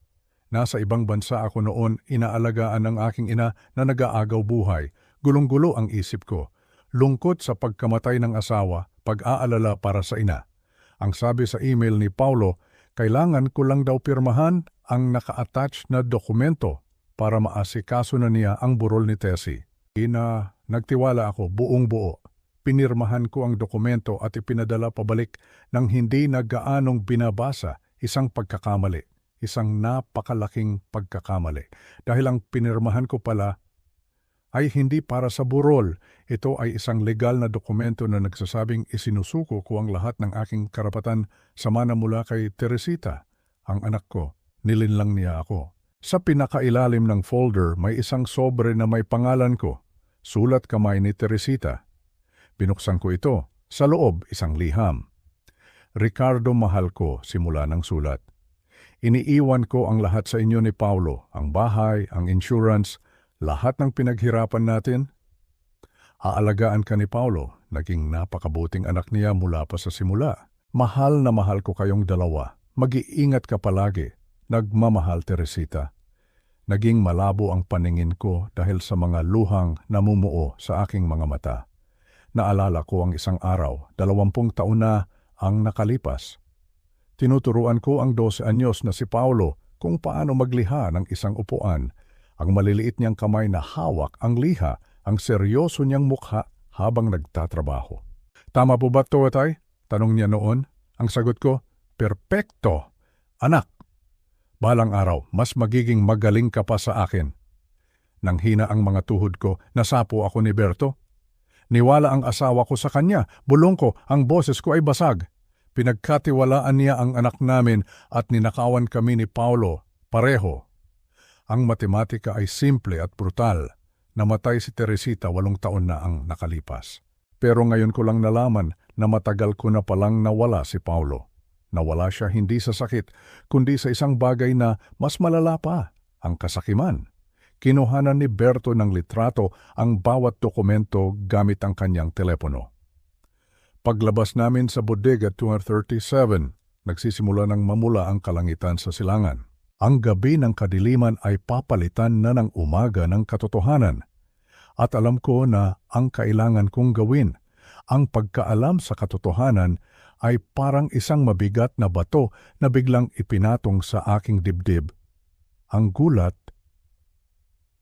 Nasa ibang bansa ako noon, inaalagaan ng aking ina na nag-aagaw buhay. Gulong-gulo ang isip ko. Lungkot sa pagkamatay ng asawa, pag-aalala para sa ina. Ang sabi sa email ni Paulo, kailangan ko lang daw pirmahan ang naka-attach na dokumento para maasikaso na niya ang burol ni Tessie. Nagtiwala ako buong buo. pinirmahan ko ang dokumento at ipinadala pabalik nang hindi na gaanong binabasa. Isang pagkakamali, isang napakalaking pagkakamali. Dahil ang pinirmahan ko pala ay hindi para sa burol. Ito ay isang legal na dokumento na nagsasabing isinusuko ko ang lahat ng aking karapatan sa mana mula kay Teresita, ang anak ko. Nilinlang niya ako. Sa pinakailalim ng folder may isang sobre na may pangalan ko. Sulat kamay ni Teresita. Binuksan ko ito. Sa loob, isang liham. Ricardo, mahal ko, simula ng sulat. Iniiwan ko ang lahat sa inyo ni Paulo, ang bahay, ang insurance, lahat ng pinaghirapan natin. Aalagaan ka ni Paulo, naging napakabuting anak niya mula pa sa simula. Mahal na mahal ko kayong dalawa. Mag-iingat ka palagi. Nagmamahal, Teresita. Naging malabo ang paningin ko dahil sa mga luhang namumuo sa aking mga mata. Naalala ko ang isang araw, 20 taon na ang nakalipas. Tinuturuan ko ang 12 anyos na si Paulo kung paano magliha ng isang upuan. Ang maliliit niyang kamay na hawak ang liha, ang seryoso niyang mukha habang nagtatrabaho. Tama po ba ito, Tay? Tanong niya noon. Ang sagot ko, perpekto. Anak, balang araw, mas magiging magaling ka pa sa akin. Nang hina ang mga tuhod ko, nasapo ako ni Berto. Niwala ang asawa ko sa kanya, bulong ko, ang boses ko ay basag. Pinagkatiwalaan niya ang anak namin at ninakawan kami ni Paulo, pareho. Ang matematika ay simple at brutal. Namatay si Teresita 8 taon na ang nakalipas. Pero ngayon ko lang nalaman na matagal ko na palang nawala si Paulo. Nawala siya hindi sa sakit, kundi sa isang bagay na mas malala pa, ang kasakiman. Kinuhanan ni Berto ng litrato ang bawat dokumento gamit ang kanyang telepono. Paglabas namin sa bodega 237, nagsisimula ng mamula ang kalangitan sa silangan. Ang gabi ng kadiliman ay papalitan na ng umaga ng katotohanan. At alam ko na ang kailangan kong gawin, ang pagkaalam sa katotohanan, ay parang isang mabigat na bato na biglang ipinatong sa aking dibdib. Ang gulat,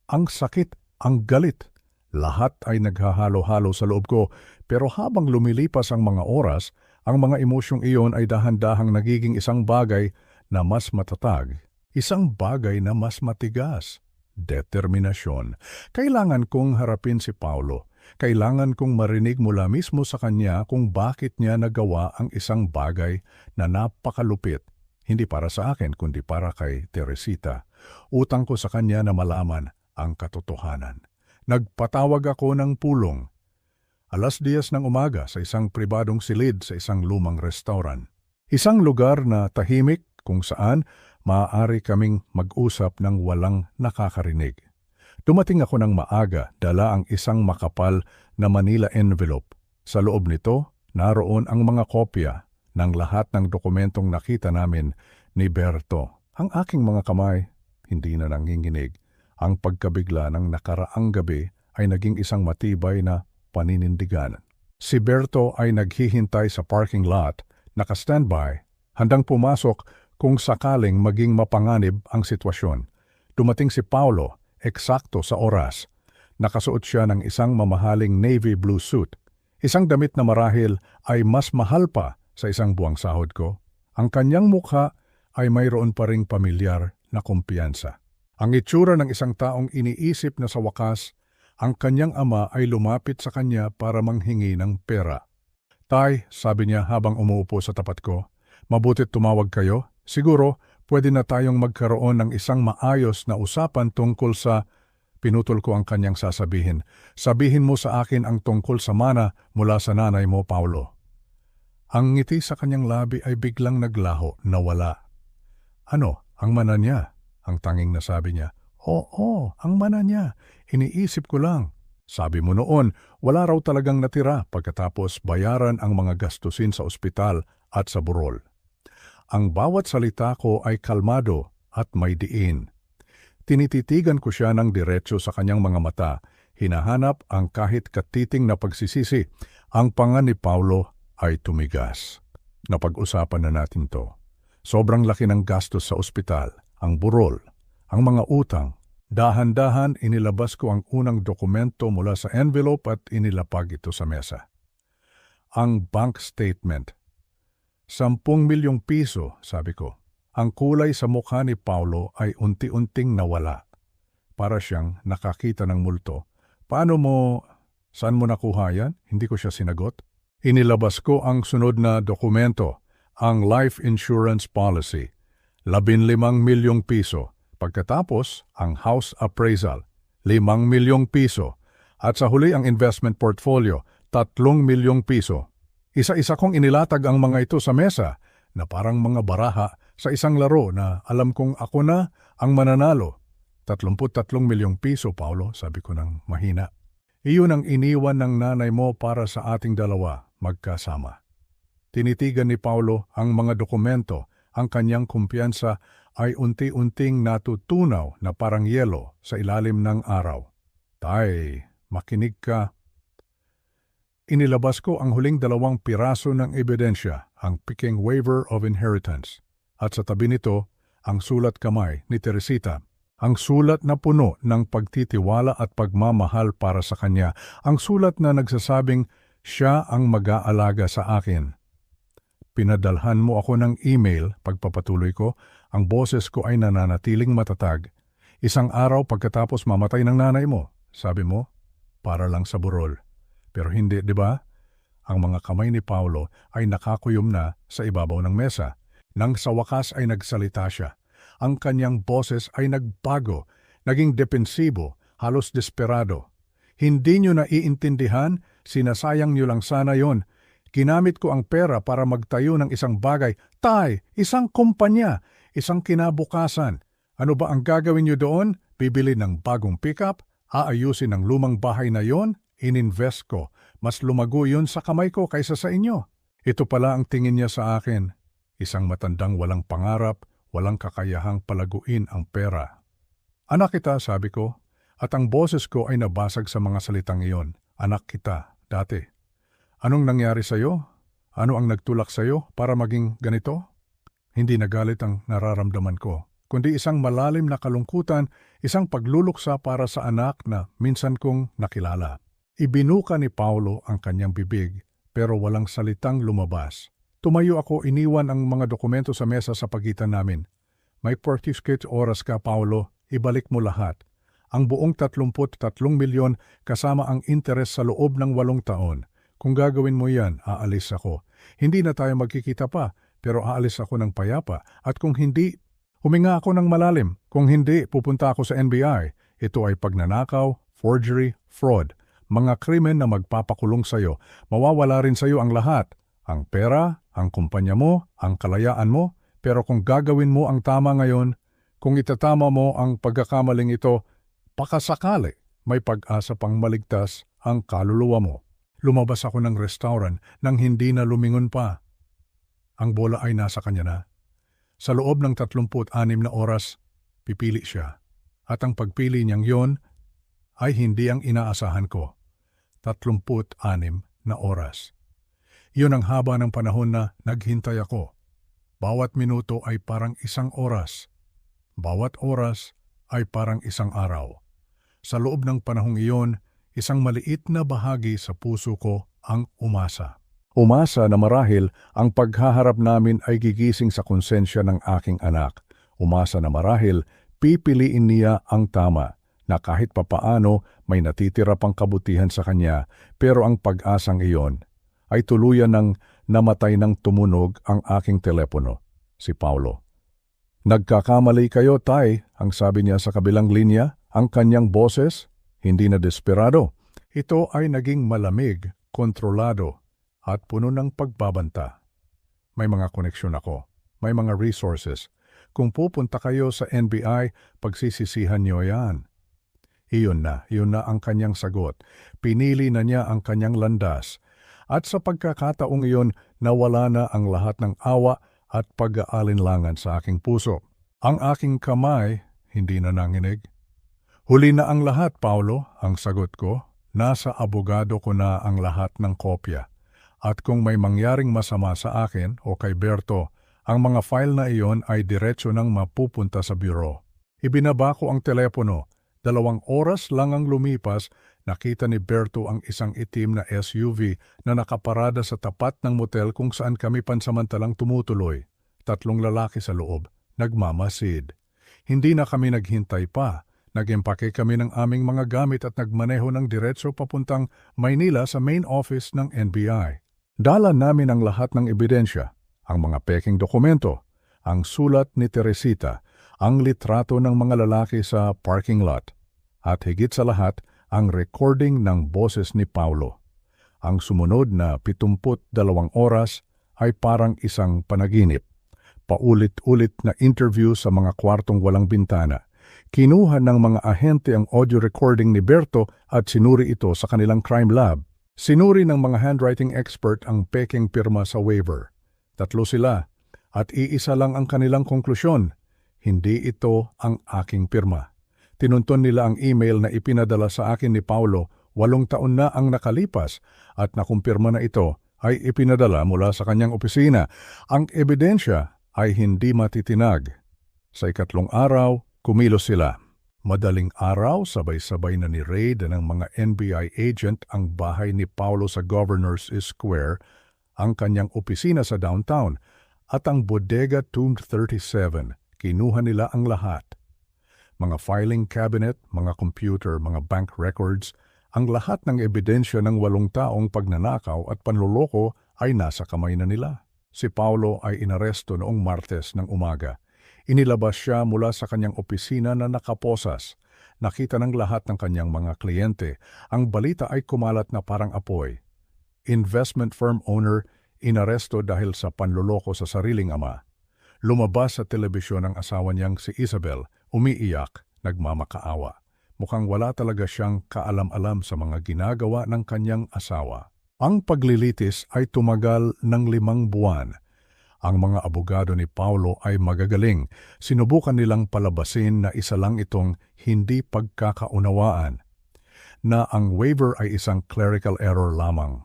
ang sakit, ang galit, lahat ay naghahalo-halo sa loob ko, pero habang lumilipas ang mga oras, ang mga emosyong iyon ay dahan-dahang nagiging isang bagay na mas matatag, isang bagay na mas matigas. Determinasyon. Kailangan kong harapin si Paulo. Kailangan kong marinig mula mismo sa kanya kung bakit niya nagawa ang isang bagay na napakalupit. Hindi para sa akin, kundi para kay Teresita. Utang ko sa kanya na malaman ang katotohanan. Nagpatawag ako ng pulong. 10:00 ng umaga sa isang pribadong silid sa isang lumang restaurant. Isang lugar na tahimik kung saan maaari kaming mag-usap ng walang nakakarinig. Dumating ako ng maaga, dala ang isang makapal na Manila envelope. Sa loob nito, naroon ang mga kopya ng lahat ng dokumentong nakita namin ni Berto. Ang aking mga kamay, hindi na nanginginig. Ang pagkabigla ng nakaraang gabi ay naging isang matibay na paninindigan. Si Berto ay naghihintay sa parking lot, naka-standby, handang pumasok kung sakaling maging mapanganib ang sitwasyon. Dumating si Paulo, eksakto sa oras. Nakasuot siya ng isang mamahaling navy blue suit. Isang damit na marahil ay mas mahal pa sa isang buwang sahod ko. Ang kanyang mukha ay mayroon pa ring pamilyar na kumpiyansa. Ang itsura ng isang taong iniisip na sa wakas, ang kanyang ama ay lumapit sa kanya para manghingi ng pera. Tay, sabi niya habang umuupo sa tapat ko, mabutit tumawag kayo. Siguro, pwede na tayong magkaroon ng isang maayos na usapan tungkol sa... Pinutol ko ang kanyang sasabihin. Sabihin mo sa akin ang tungkol sa mana mula sa nanay mo, Paulo. Ang ngiti sa kanyang labi ay biglang naglaho, nawala. Ano, ang mana niya? Ang tanging nasabi niya. Oo, ang mana niya. Iniisip ko lang. Sabi mo noon, wala raw talagang natira pagkatapos bayaran ang mga gastusin sa ospital at sa burol. Ang bawat salita ko ay kalmado at may diin. Tinititigan ko siya ng diretso sa kanyang mga mata, hinahanap ang kahit katiting na pagsisisi. Ang panga ni Paulo ay tumigas. Napag-usapan na natin to. Sobrang laki ng gastos sa ospital, ang burol, ang mga utang. Dahan-dahan inilabas ko ang unang dokumento mula sa envelope at inilapag ito sa mesa. ang bank statement. 10 milyong piso, sabi ko. Ang kulay sa mukha ni Paulo ay unti-unting nawala. Para siyang nakakita ng multo. Saan mo nakuha yan? Hindi ko siya sinagot. Inilabas ko ang sunod na dokumento, ang life insurance policy. 15 milyong piso. Pagkatapos, ang house appraisal, 5 milyong piso. At sa huli ang investment portfolio, 3 milyong piso. Isa-isa kong inilatag ang mga ito sa mesa na parang mga baraha sa isang laro na alam kong ako na ang mananalo. 33 milyong piso, Paulo, sabi ko ng mahina. Iyon ang iniwan ng nanay mo para sa ating dalawa magkasama. Tinitigan ni Paulo ang mga dokumento, ang kanyang kumpiyansa ay unti-unting natutunaw na parang yelo sa ilalim ng araw. Tay, makinig ka. Inilabas ko ang huling 2 piraso ng ebidensya, ang Peking Waiver of Inheritance. At sa tabi nito, ang sulat kamay ni Teresita. Ang sulat na puno ng pagtitiwala at pagmamahal para sa kanya. Ang sulat na nagsasabing siya ang mag-aalaga sa akin. Pinadalhan mo ako ng email, pagpapatuloy ko, ang boses ko ay nananatiling matatag. 1 araw pagkatapos mamatay ng nanay mo, sabi mo, para lang sa burol. Pero hindi, di ba? Ang mga kamay ni Paulo ay nakakuyom na sa ibabaw ng mesa. Nang sa wakas ay nagsalita siya. Ang kanyang boses ay nagbago, naging depensibo, halos desperado. Hindi nyo naiintindihan, sinasayang nyo lang sana yon. Ginamit ko ang pera para magtayo ng isang bagay. Tay, isang kumpanya, isang kinabukasan. Ano ba ang gagawin nyo doon? Bibili ng bagong pickup? Aayusin ang lumang bahay na yon? Ininvest ko. Mas lumago yun sa kamay ko kaysa sa inyo. Ito pala ang tingin niya sa akin. Isang matandang walang pangarap, walang kakayahang palaguin ang pera. Anak kita, sabi ko, at ang boses ko ay nabasag sa mga salitang iyon. Anak kita, dati. Anong nangyari sa iyo? Ano ang nagtulak sa iyo para maging ganito? Hindi nagalit ang nararamdaman ko, kundi isang malalim na kalungkutan, isang pagluluksa para sa anak na minsan kong nakilala. Ibinuka ni Paulo ang kanyang bibig, pero walang salitang lumabas. Tumayo ako, iniwan ang mga dokumento sa mesa sa pagitan namin. May 48 oras ka, Paulo, ibalik mo lahat. Ang buong 33 milyon kasama ang interes sa loob ng 8 taon. Kung gagawin mo yan, aalis ako. Hindi na tayo magkikita pa, pero aalis ako ng payapa. At kung hindi, huminga ako ng malalim. Kung hindi, pupunta ako sa NBI. Ito ay pagnanakaw, forgery, fraud. Mga krimen na magpapakulong sa'yo. Mawawala rin sa'yo ang lahat. Ang pera, ang kumpanya mo, ang kalayaan mo. Pero kung gagawin mo ang tama ngayon, kung itatama mo ang pagkakamaling ito, pakasakali may pag-asa pang maligtas ang kaluluwa mo. Lumabas ako ng restaurant nang hindi na lumingon pa. Ang bola ay nasa kanya na. Sa loob ng 36 na oras, pipili siya. At ang pagpili niyang yon ay hindi ang inaasahan ko. 36 na oras. Iyon ang haba ng panahon na naghintay ako. Bawat minuto ay parang 1 oras. Bawat oras ay parang 1 araw. Sa loob ng panahong iyon, isang maliit na bahagi sa puso ko ang umasa. Umasa na marahil ang paghaharap namin ay gigising sa konsensya ng aking anak. Umasa na marahil pipiliin niya ang tama, na kahit papaano may natitira pang kabutihan sa kanya, pero ang pag-asang iyon ay tuluyan ng namatay ng tumunog ang aking telepono, si Paulo. Nagkakamali kayo, Tay, ang sabi niya sa kabilang linya, ang kanyang boses, hindi na desperado. Ito ay naging malamig, kontrolado, at puno ng pagbabanta. May mga koneksyon ako, may mga resources. Kung pupunta kayo sa NBI, pagsisisihan niyo yan. Iyon na ang kanyang sagot. Pinili na niya ang kanyang landas. At sa pagkakataong iyon, nawala na ang lahat ng awa at pag-aalinlangan sa aking puso. Ang aking kamay, hindi na nanginig. Huli na ang lahat, Paulo, ang sagot ko. Nasa abogado ko na ang lahat ng kopya. At kung may mangyaring masama sa akin o kay Berto, ang mga file na iyon ay diretso nang mapupunta sa bureau. Ibinaba ko ang telepono. 2 oras lang ang lumipas Nakita ni Berto ang isang itim na SUV na nakaparada sa tapat ng motel kung saan kami pansamantalang tumutuloy. 3 lalaki sa loob, nagmamasid. Hindi na kami naghintay pa. Nag-empake kami ng aming mga gamit at nagmaneho ng diretso papuntang Maynila sa main office ng NBI. Dala namin ang lahat ng ebidensya, ang mga peking dokumento, ang sulat ni Teresita, ang litrato ng mga lalaki sa parking lot, at higit sa lahat, ang recording ng boses ni Paulo. Ang sumunod na 72 oras ay parang isang panaginip. Paulit-ulit na interview sa mga kwartong walang bintana. Kinuha ng mga ahente ang audio recording ni Berto at sinuri ito sa kanilang crime lab. Sinuri ng mga handwriting expert ang peking pirma sa waiver. 3 sila at iisa lang ang kanilang konklusyon. Hindi ito ang aking pirma. Tinunton nila ang email na ipinadala sa akin ni Paulo 8 taon na ang nakalipas at nakumpirma na ito ay ipinadala mula sa kanyang opisina. Ang ebidensya ay hindi matitinag. Sa 2 araw, kumilos sila. Madaling araw, sabay-sabay na ni-raid ng mga NBI agent ang bahay ni Paulo sa Governors Square, ang kanyang opisina sa downtown, at ang Bodega Tomb 37. Kinuha nila ang lahat. Mga filing cabinet, mga computer, mga bank records, ang lahat ng ebidensya ng 8 taong pagnanakaw at panloloko ay nasa kamay na nila. Si Paulo ay inaresto noong Martes ng umaga. Inilabas siya mula sa kanyang opisina na nakaposas. Nakita ng lahat ng kanyang mga kliyente. Ang balita ay kumalat na parang apoy. Investment firm owner inaresto dahil sa panloloko sa sariling ama. Lumabas sa telebisyon ang asawa niyang si Isabel, umiiyak, nagmamakaawa. Mukhang wala talaga siyang kaalam-alam sa mga ginagawa ng kanyang asawa. Ang paglilitis ay tumagal ng 5 buwan. Ang mga abogado ni Paulo ay magagaling. Sinubukan nilang palabasin na isa lang itong hindi pagkakaunawaan, na ang waiver ay isang clerical error lamang.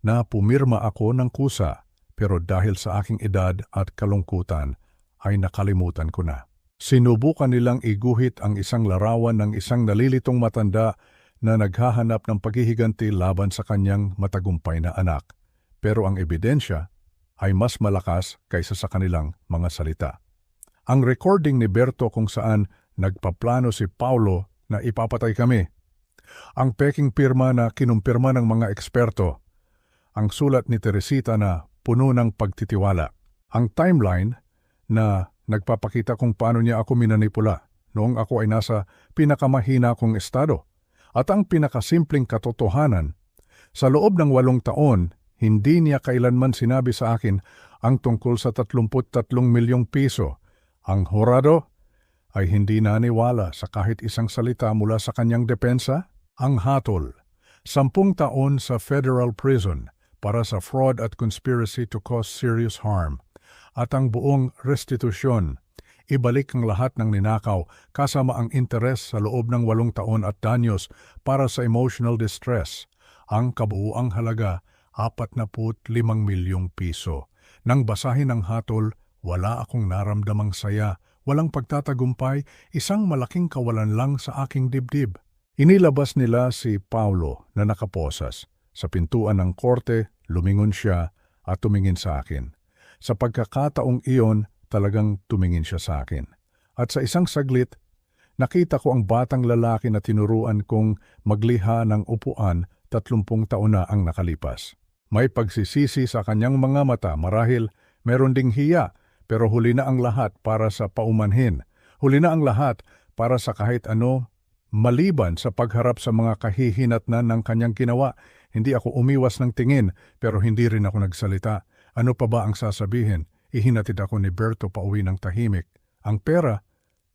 Na pumirma ako ng kusa, pero dahil sa aking edad at kalungkutan, ay nakalimutan ko na. Sinubukan nilang iguhit ang isang larawan ng isang nalilitong matanda na naghahanap ng paghihiganti laban sa kanyang matagumpay na anak. Pero ang ebidensya ay mas malakas kaysa sa kanilang mga salita. Ang recording ni Berto kung saan nagpaplano si Paulo na ipapatay kami. Ang peking pirma na kinumpirma ng mga eksperto. Ang sulat ni Teresita na puno ng pagtitiwala. Ang timeline na nagpapakita kung paano niya ako minanipula noong ako ay nasa pinakamahina kong estado. At ang pinakasimpleng katotohanan, sa loob ng 8 taon, hindi niya kailanman sinabi sa akin ang tungkol sa 33 milyong piso. Ang hurado ay hindi naniwala sa kahit isang salita mula sa kanyang depensa. Ang hatol, 10 taon sa federal prison para sa fraud at conspiracy to cause serious harm. At ang buong restitusyon, ibalik ang lahat ng ninakaw kasama ang interes sa loob ng 8 taon at danyos para sa emotional distress. Ang kabuuang halaga, 45 milyong piso. Nang basahin ang hatol, wala akong naramdamang saya, walang pagtatagumpay, isang malaking kawalan lang sa aking dibdib. Inilabas nila si Paulo na nakaposas. Sa pintuan ng korte, lumingon siya at tumingin sa akin. Sa pagkakataong iyon, talagang tumingin siya sa akin. At sa isang saglit, nakita ko ang batang lalaki na tinuruan kong magliha ng upuan 30 taon na ang nakalipas. May pagsisisi sa kanyang mga mata, marahil meron ding hiya, pero huli na ang lahat para sa paumanhin. Huli na ang lahat para sa kahit ano, maliban sa pagharap sa mga kahihinatnan ng kanyang ginawa. Hindi ako umiwas ng tingin, pero hindi rin ako nagsalita. Ano pa ba ang sasabihin? Ihinatid ako ni Berto pauwi ng tahimik. Ang pera,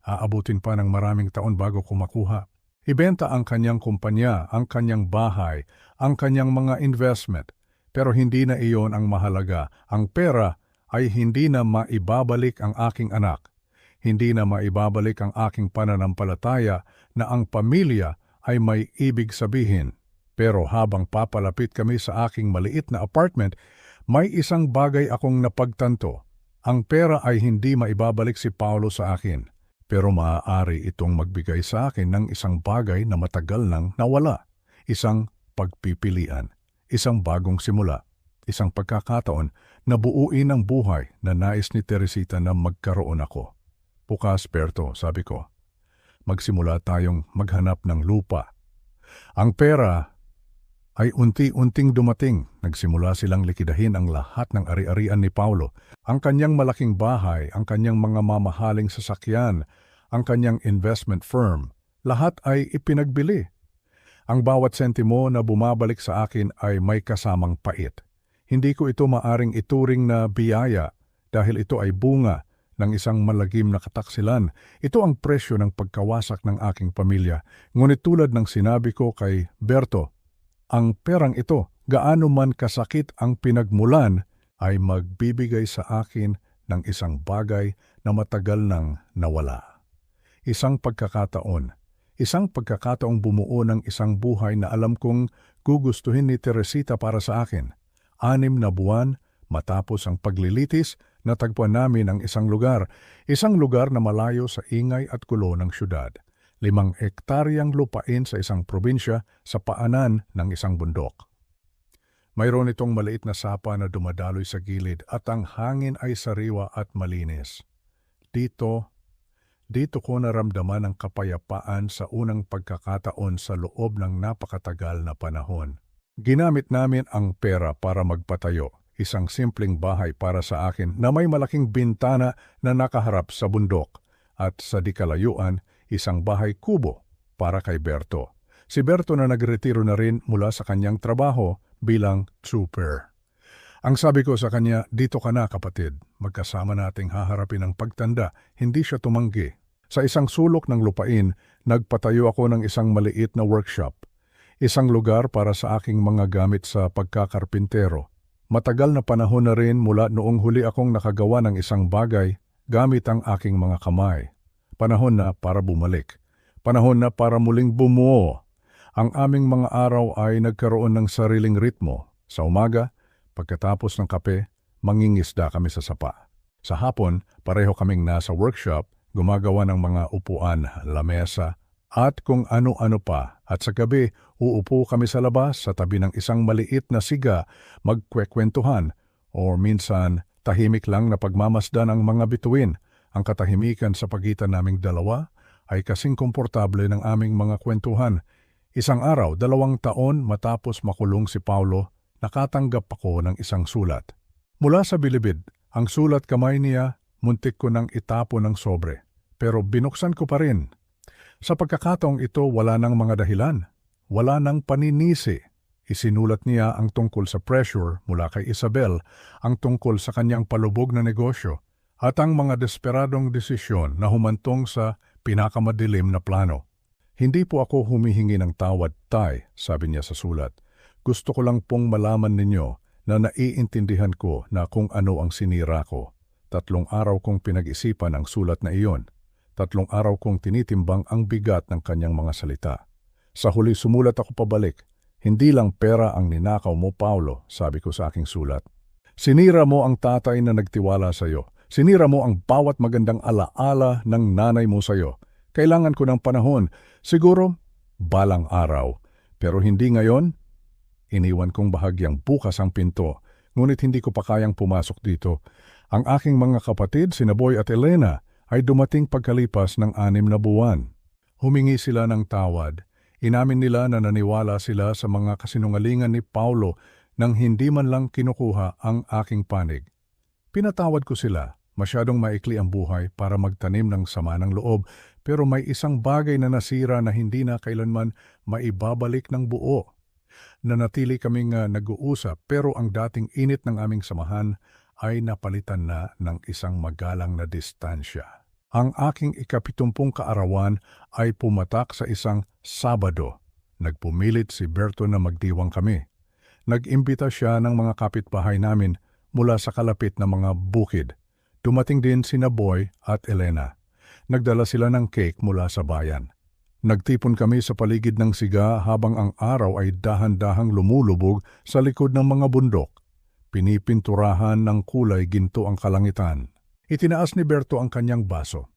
aabutin pa ng maraming taon bago ko makuha. Ibenta ang kanyang kumpanya, ang kanyang bahay, ang kanyang mga investment. Pero hindi na iyon ang mahalaga. Ang pera ay hindi na maibabalik ang aking anak. Hindi na maibabalik ang aking pananampalataya na ang pamilya ay may ibig sabihin. Pero habang papalapit kami sa aking maliit na apartment, may isang bagay akong napagtanto. Ang pera ay hindi maibabalik si Paulo sa akin. Pero maaari itong magbigay sa akin ng isang bagay na matagal nang nawala. Isang pagpipilian, isang bagong simula, isang pagkakataon na buuin ang buhay na nais ni Teresita na magkaroon ako. Bukas, Berto, sabi ko, magsimula tayong maghanap ng lupa. Ang pera ay unti-unting dumating. Nagsimula silang likidahin ang lahat ng ari-arian ni Paulo. Ang kanyang malaking bahay, ang kanyang mga mamahaling sasakyan, ang kanyang investment firm, lahat ay ipinagbili. Ang bawat sentimo na bumabalik sa akin ay may kasamang pait. Hindi ko ito maaring ituring na biyaya dahil ito ay bunga ng isang malagim na kataksilan. Ito ang presyo ng pagkawasak ng aking pamilya. Ngunit tulad ng sinabi ko kay Berto, ang perang ito, gaano man kasakit ang pinagmulan, ay magbibigay sa akin ng isang bagay na matagal nang nawala. Isang pagkakataong bumuo ng isang buhay na alam kong gugustuhin ni Teresita para sa akin. 6 na buwan matapos ang paglilitis, natagpuan namin ang isang lugar na malayo sa ingay at gulo ng syudad. 5 hektaryang lupain sa isang probinsya sa paanan ng isang bundok. Mayroon itong maliit na sapa na dumadaloy sa gilid at ang hangin ay sariwa at malinis. Dito ko naramdaman ang kapayapaan sa unang pagkakataon sa loob ng napakatagal na panahon. Ginamit namin ang pera para magpatayo, isang simpleng bahay para sa akin na may malaking bintana na nakaharap sa bundok at sa di kalayuan, isang bahay kubo para kay Berto. Si Berto na nagretiro na rin mula sa kanyang trabaho bilang trooper. Ang sabi ko sa kanya, dito ka na kapatid, magkasama nating haharapin ang pagtanda. Hindi siya tumanggi. Sa isang sulok ng lupain, nagpatayo ako ng isang maliit na workshop. Isang lugar para sa aking mga gamit sa pagkakarpintero. Matagal na panahon na rin mula noong huli akong nakagawa ng isang bagay gamit ang aking mga kamay. Panahon na para bumalik. Panahon na para muling bumuo. Ang aming mga araw ay nagkaroon ng sariling ritmo. Sa umaga, pagkatapos ng kape, mangingisda kami sa sapa. Sa hapon, pareho kaming nasa workshop, gumagawa ng mga upuan, lamesa, at kung ano-ano pa. At sa gabi, uupo kami sa labas sa tabi ng isang maliit na siga, magkwekwentuhan, o minsan tahimik lang na pagmamasdan ang mga bituin. Ang katahimikan sa pagitan naming dalawa ay kasing komportable ng aming mga kwentuhan. Isang araw, 2 taon matapos makulong si Paulo, nakatanggap ako ng isang sulat. Mula sa bilibid, ang sulat kamay niya, muntik ko nang itapo ng sobre. Pero binuksan ko pa rin. Sa pagkakataong ito, wala nang mga dahilan. Wala nang paninisi. Isinulat niya ang tungkol sa pressure mula kay Isabel, ang tungkol sa kanyang palubog na negosyo, at ang mga desperadong desisyon na humantong sa pinakamadilim na plano. Hindi po ako humihingi ng tawad, Tay, sabi niya sa sulat. Gusto ko lang pong malaman ninyo na naiintindihan ko na kung ano ang sinira ko. 3 araw kong pinag-isipan ang sulat na iyon. 3 araw kong tinitimbang ang bigat ng kanyang mga salita. Sa huli sumulat ako pabalik. Hindi lang pera ang ninakaw mo, Paulo, sabi ko sa aking sulat. Sinira mo ang tatay na nagtiwala sa iyo. Sinira mo ang bawat magandang alaala ng nanay mo sa iyo. Kailangan ko ng panahon. Siguro, balang araw. Pero hindi ngayon. Iniwan kong bahagyang bukas ang pinto. Ngunit hindi ko pa kayang pumasok dito. Ang aking mga kapatid, sina Boy at Elena, ay dumating pagkalipas ng 6 na buwan. Humingi sila ng tawad. Inamin nila na naniwala sila sa mga kasinungalingan ni Paulo nang hindi man lang kinukuha ang aking panig. Pinatawad ko sila. Masyadong maikli ang buhay para magtanim ng sama ng loob, pero may isang bagay na nasira na hindi na kailanman maibabalik ng buo. Nanatili kaming nag-uusap, pero ang dating init ng aming samahan ay napalitan na ng isang magalang na distansya. Ang aking 70 kaarawan ay pumatak sa isang Sabado. Nagpumilit si Berto na magdiwang kami. Nag-imbita siya ng mga kapitbahay namin mula sa kalapit na mga bukid. Dumating din sina Boy at Elena. Nagdala sila ng cake mula sa bayan. Nagtipon kami sa paligid ng siga habang ang araw ay dahan-dahang lumulubog sa likod ng mga bundok. Pinipinturahan ng kulay ginto ang kalangitan. Itinaas ni Berto ang kanyang baso.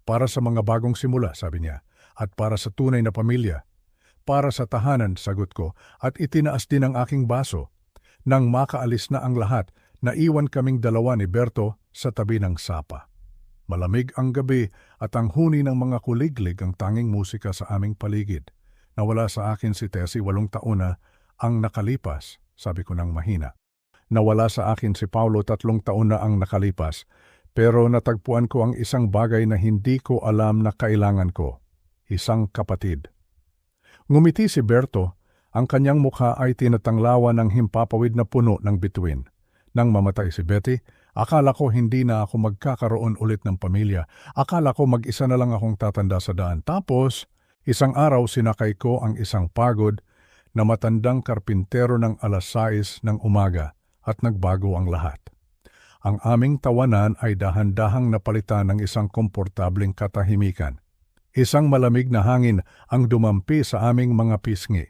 Para sa mga bagong simula, sabi niya, at para sa tunay na pamilya. Para sa tahanan, sagot ko, at itinaas din ang aking baso. Nang makaalis na ang lahat, naiwan kaming dalawa ni Berto sa tabi ng sapa. Malamig ang gabi at ang huni ng mga kuliglig ang tanging musika sa aming paligid. Nawala sa akin si Tessie 8 taon na ang nakalipas, sabi ko ng mahina. Nawala sa akin si Paulo 3 taon na ang nakalipas, pero natagpuan ko ang isang bagay na hindi ko alam na kailangan ko. Isang kapatid. Ngumiti si Berto, ang kanyang mukha ay tinatanglawan ng himpapawid na puno ng bituin. Nang mamatay si Betty, akala ko hindi na ako magkakaroon ulit ng pamilya. Akala ko mag-isa na lang akong tatanda sa daan. Tapos, isang araw sinakay ko ang isang pagod na matandang karpintero ng 6:00 ng umaga at nagbago ang lahat. Ang aming tawanan ay dahan-dahang napalitan ng isang komportabling katahimikan. Isang malamig na hangin ang dumampi sa aming mga pisngi.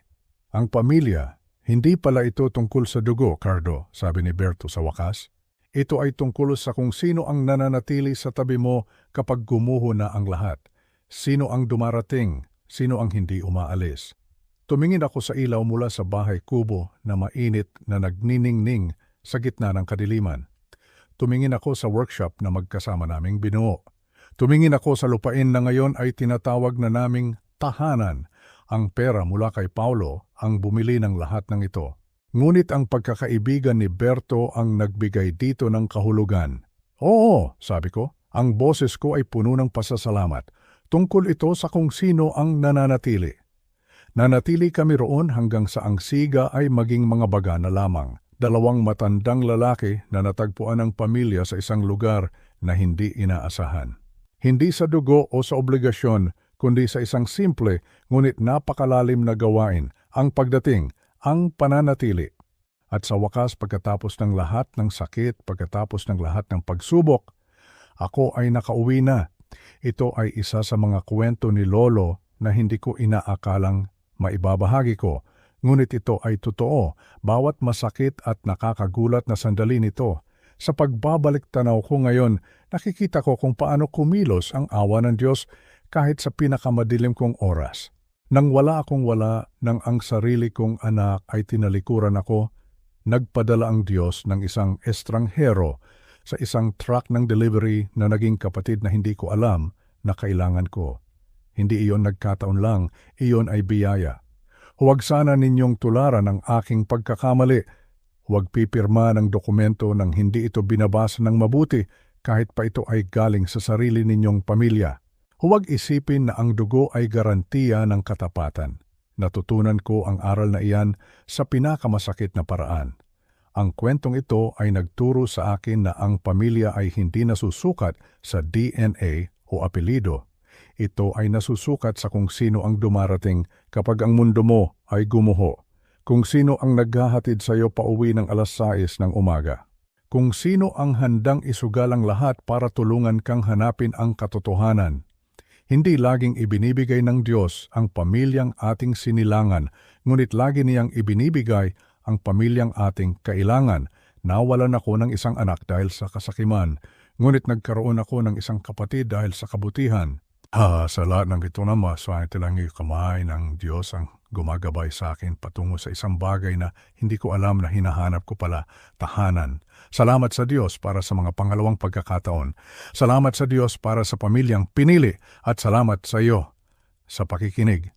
Ang pamilya, hindi pala ito tungkol sa dugo, Cardo, sabi ni Berto sa wakas. Ito ay tungkol sa kung sino ang nananatili sa tabi mo kapag gumuho na ang lahat. Sino ang dumarating, sino ang hindi umaalis. Tumingin ako sa ilaw mula sa bahay kubo na mainit na nagniningning sa gitna ng kadiliman. Tumingin ako sa workshop na magkasama naming binuo. Tumingin ako sa lupain na ngayon ay tinatawag na naming tahanan. Ang pera mula kay Paulo ang bumili ng lahat ng ito. Ngunit ang pagkakaibigan ni Berto ang nagbigay dito ng kahulugan. Oo, sabi ko, ang boses ko ay puno ng pasasalamat. Tungkol ito sa kung sino ang nananatili. Nanatili kami roon hanggang sa ang siga ay maging mga baga na lamang. 2 matandang lalaki na natagpuan ng pamilya sa isang lugar na hindi inaasahan. Hindi sa dugo o sa obligasyon, kundi sa isang simple ngunit napakalalim na gawain, ang pagdating, ang pananatili. At sa wakas, pagkatapos ng lahat ng sakit, pagkatapos ng lahat ng pagsubok, ako ay nakauwi na. Ito ay isa sa mga kwento ni Lolo na hindi ko inaakalang maibabahagi ko. Ngunit ito ay totoo, bawat masakit at nakakagulat na sandali nito. Sa pagbabalik tanaw ko ngayon, nakikita ko kung paano kumilos ang awa ng Diyos kahit sa pinakamadilim kong oras. Nang wala akong wala, nang ang sarili kong anak ay tinalikuran ako, nagpadala ang Diyos ng isang estranghero sa isang truck ng delivery na naging kapatid na hindi ko alam na kailangan ko. Hindi iyon nagkataon lang, iyon ay biyaya. Huwag sana ninyong tularan ang aking pagkakamali. Huwag pipirma ng dokumento nang hindi ito binabasa ng mabuti kahit pa ito ay galing sa sarili ninyong pamilya. Huwag isipin na ang dugo ay garantiya ng katapatan. Natutunan ko ang aral na iyan sa pinakamasakit na paraan. Ang kwentong ito ay nagturo sa akin na ang pamilya ay hindi nasusukat sa DNA o apelido. Ito ay nasusukat sa kung sino ang dumarating kapag ang mundo mo ay gumuho. Kung sino ang naghahatid sa iyo pauwi ng 6:00 ng umaga. Kung sino ang handang isugal ang lahat para tulungan kang hanapin ang katotohanan. Hindi laging ibinibigay ng Diyos ang pamilyang ating sinilangan, ngunit lagi niyang ibinibigay ang pamilyang ating kailangan. Nawalan ako ng isang anak dahil sa kasakiman, ngunit nagkaroon ako ng isang kapatid dahil sa kabutihan. Sa lahat ng ito naman, swerte lang yung kamay ng Diyos ang gumagabay sa akin patungo sa isang bagay na hindi ko alam na hinahanap ko pala, tahanan. Salamat sa Diyos para sa mga pangalawang pagkakataon. Salamat sa Diyos para sa pamilyang pinili at salamat sa iyo sa pakikinig.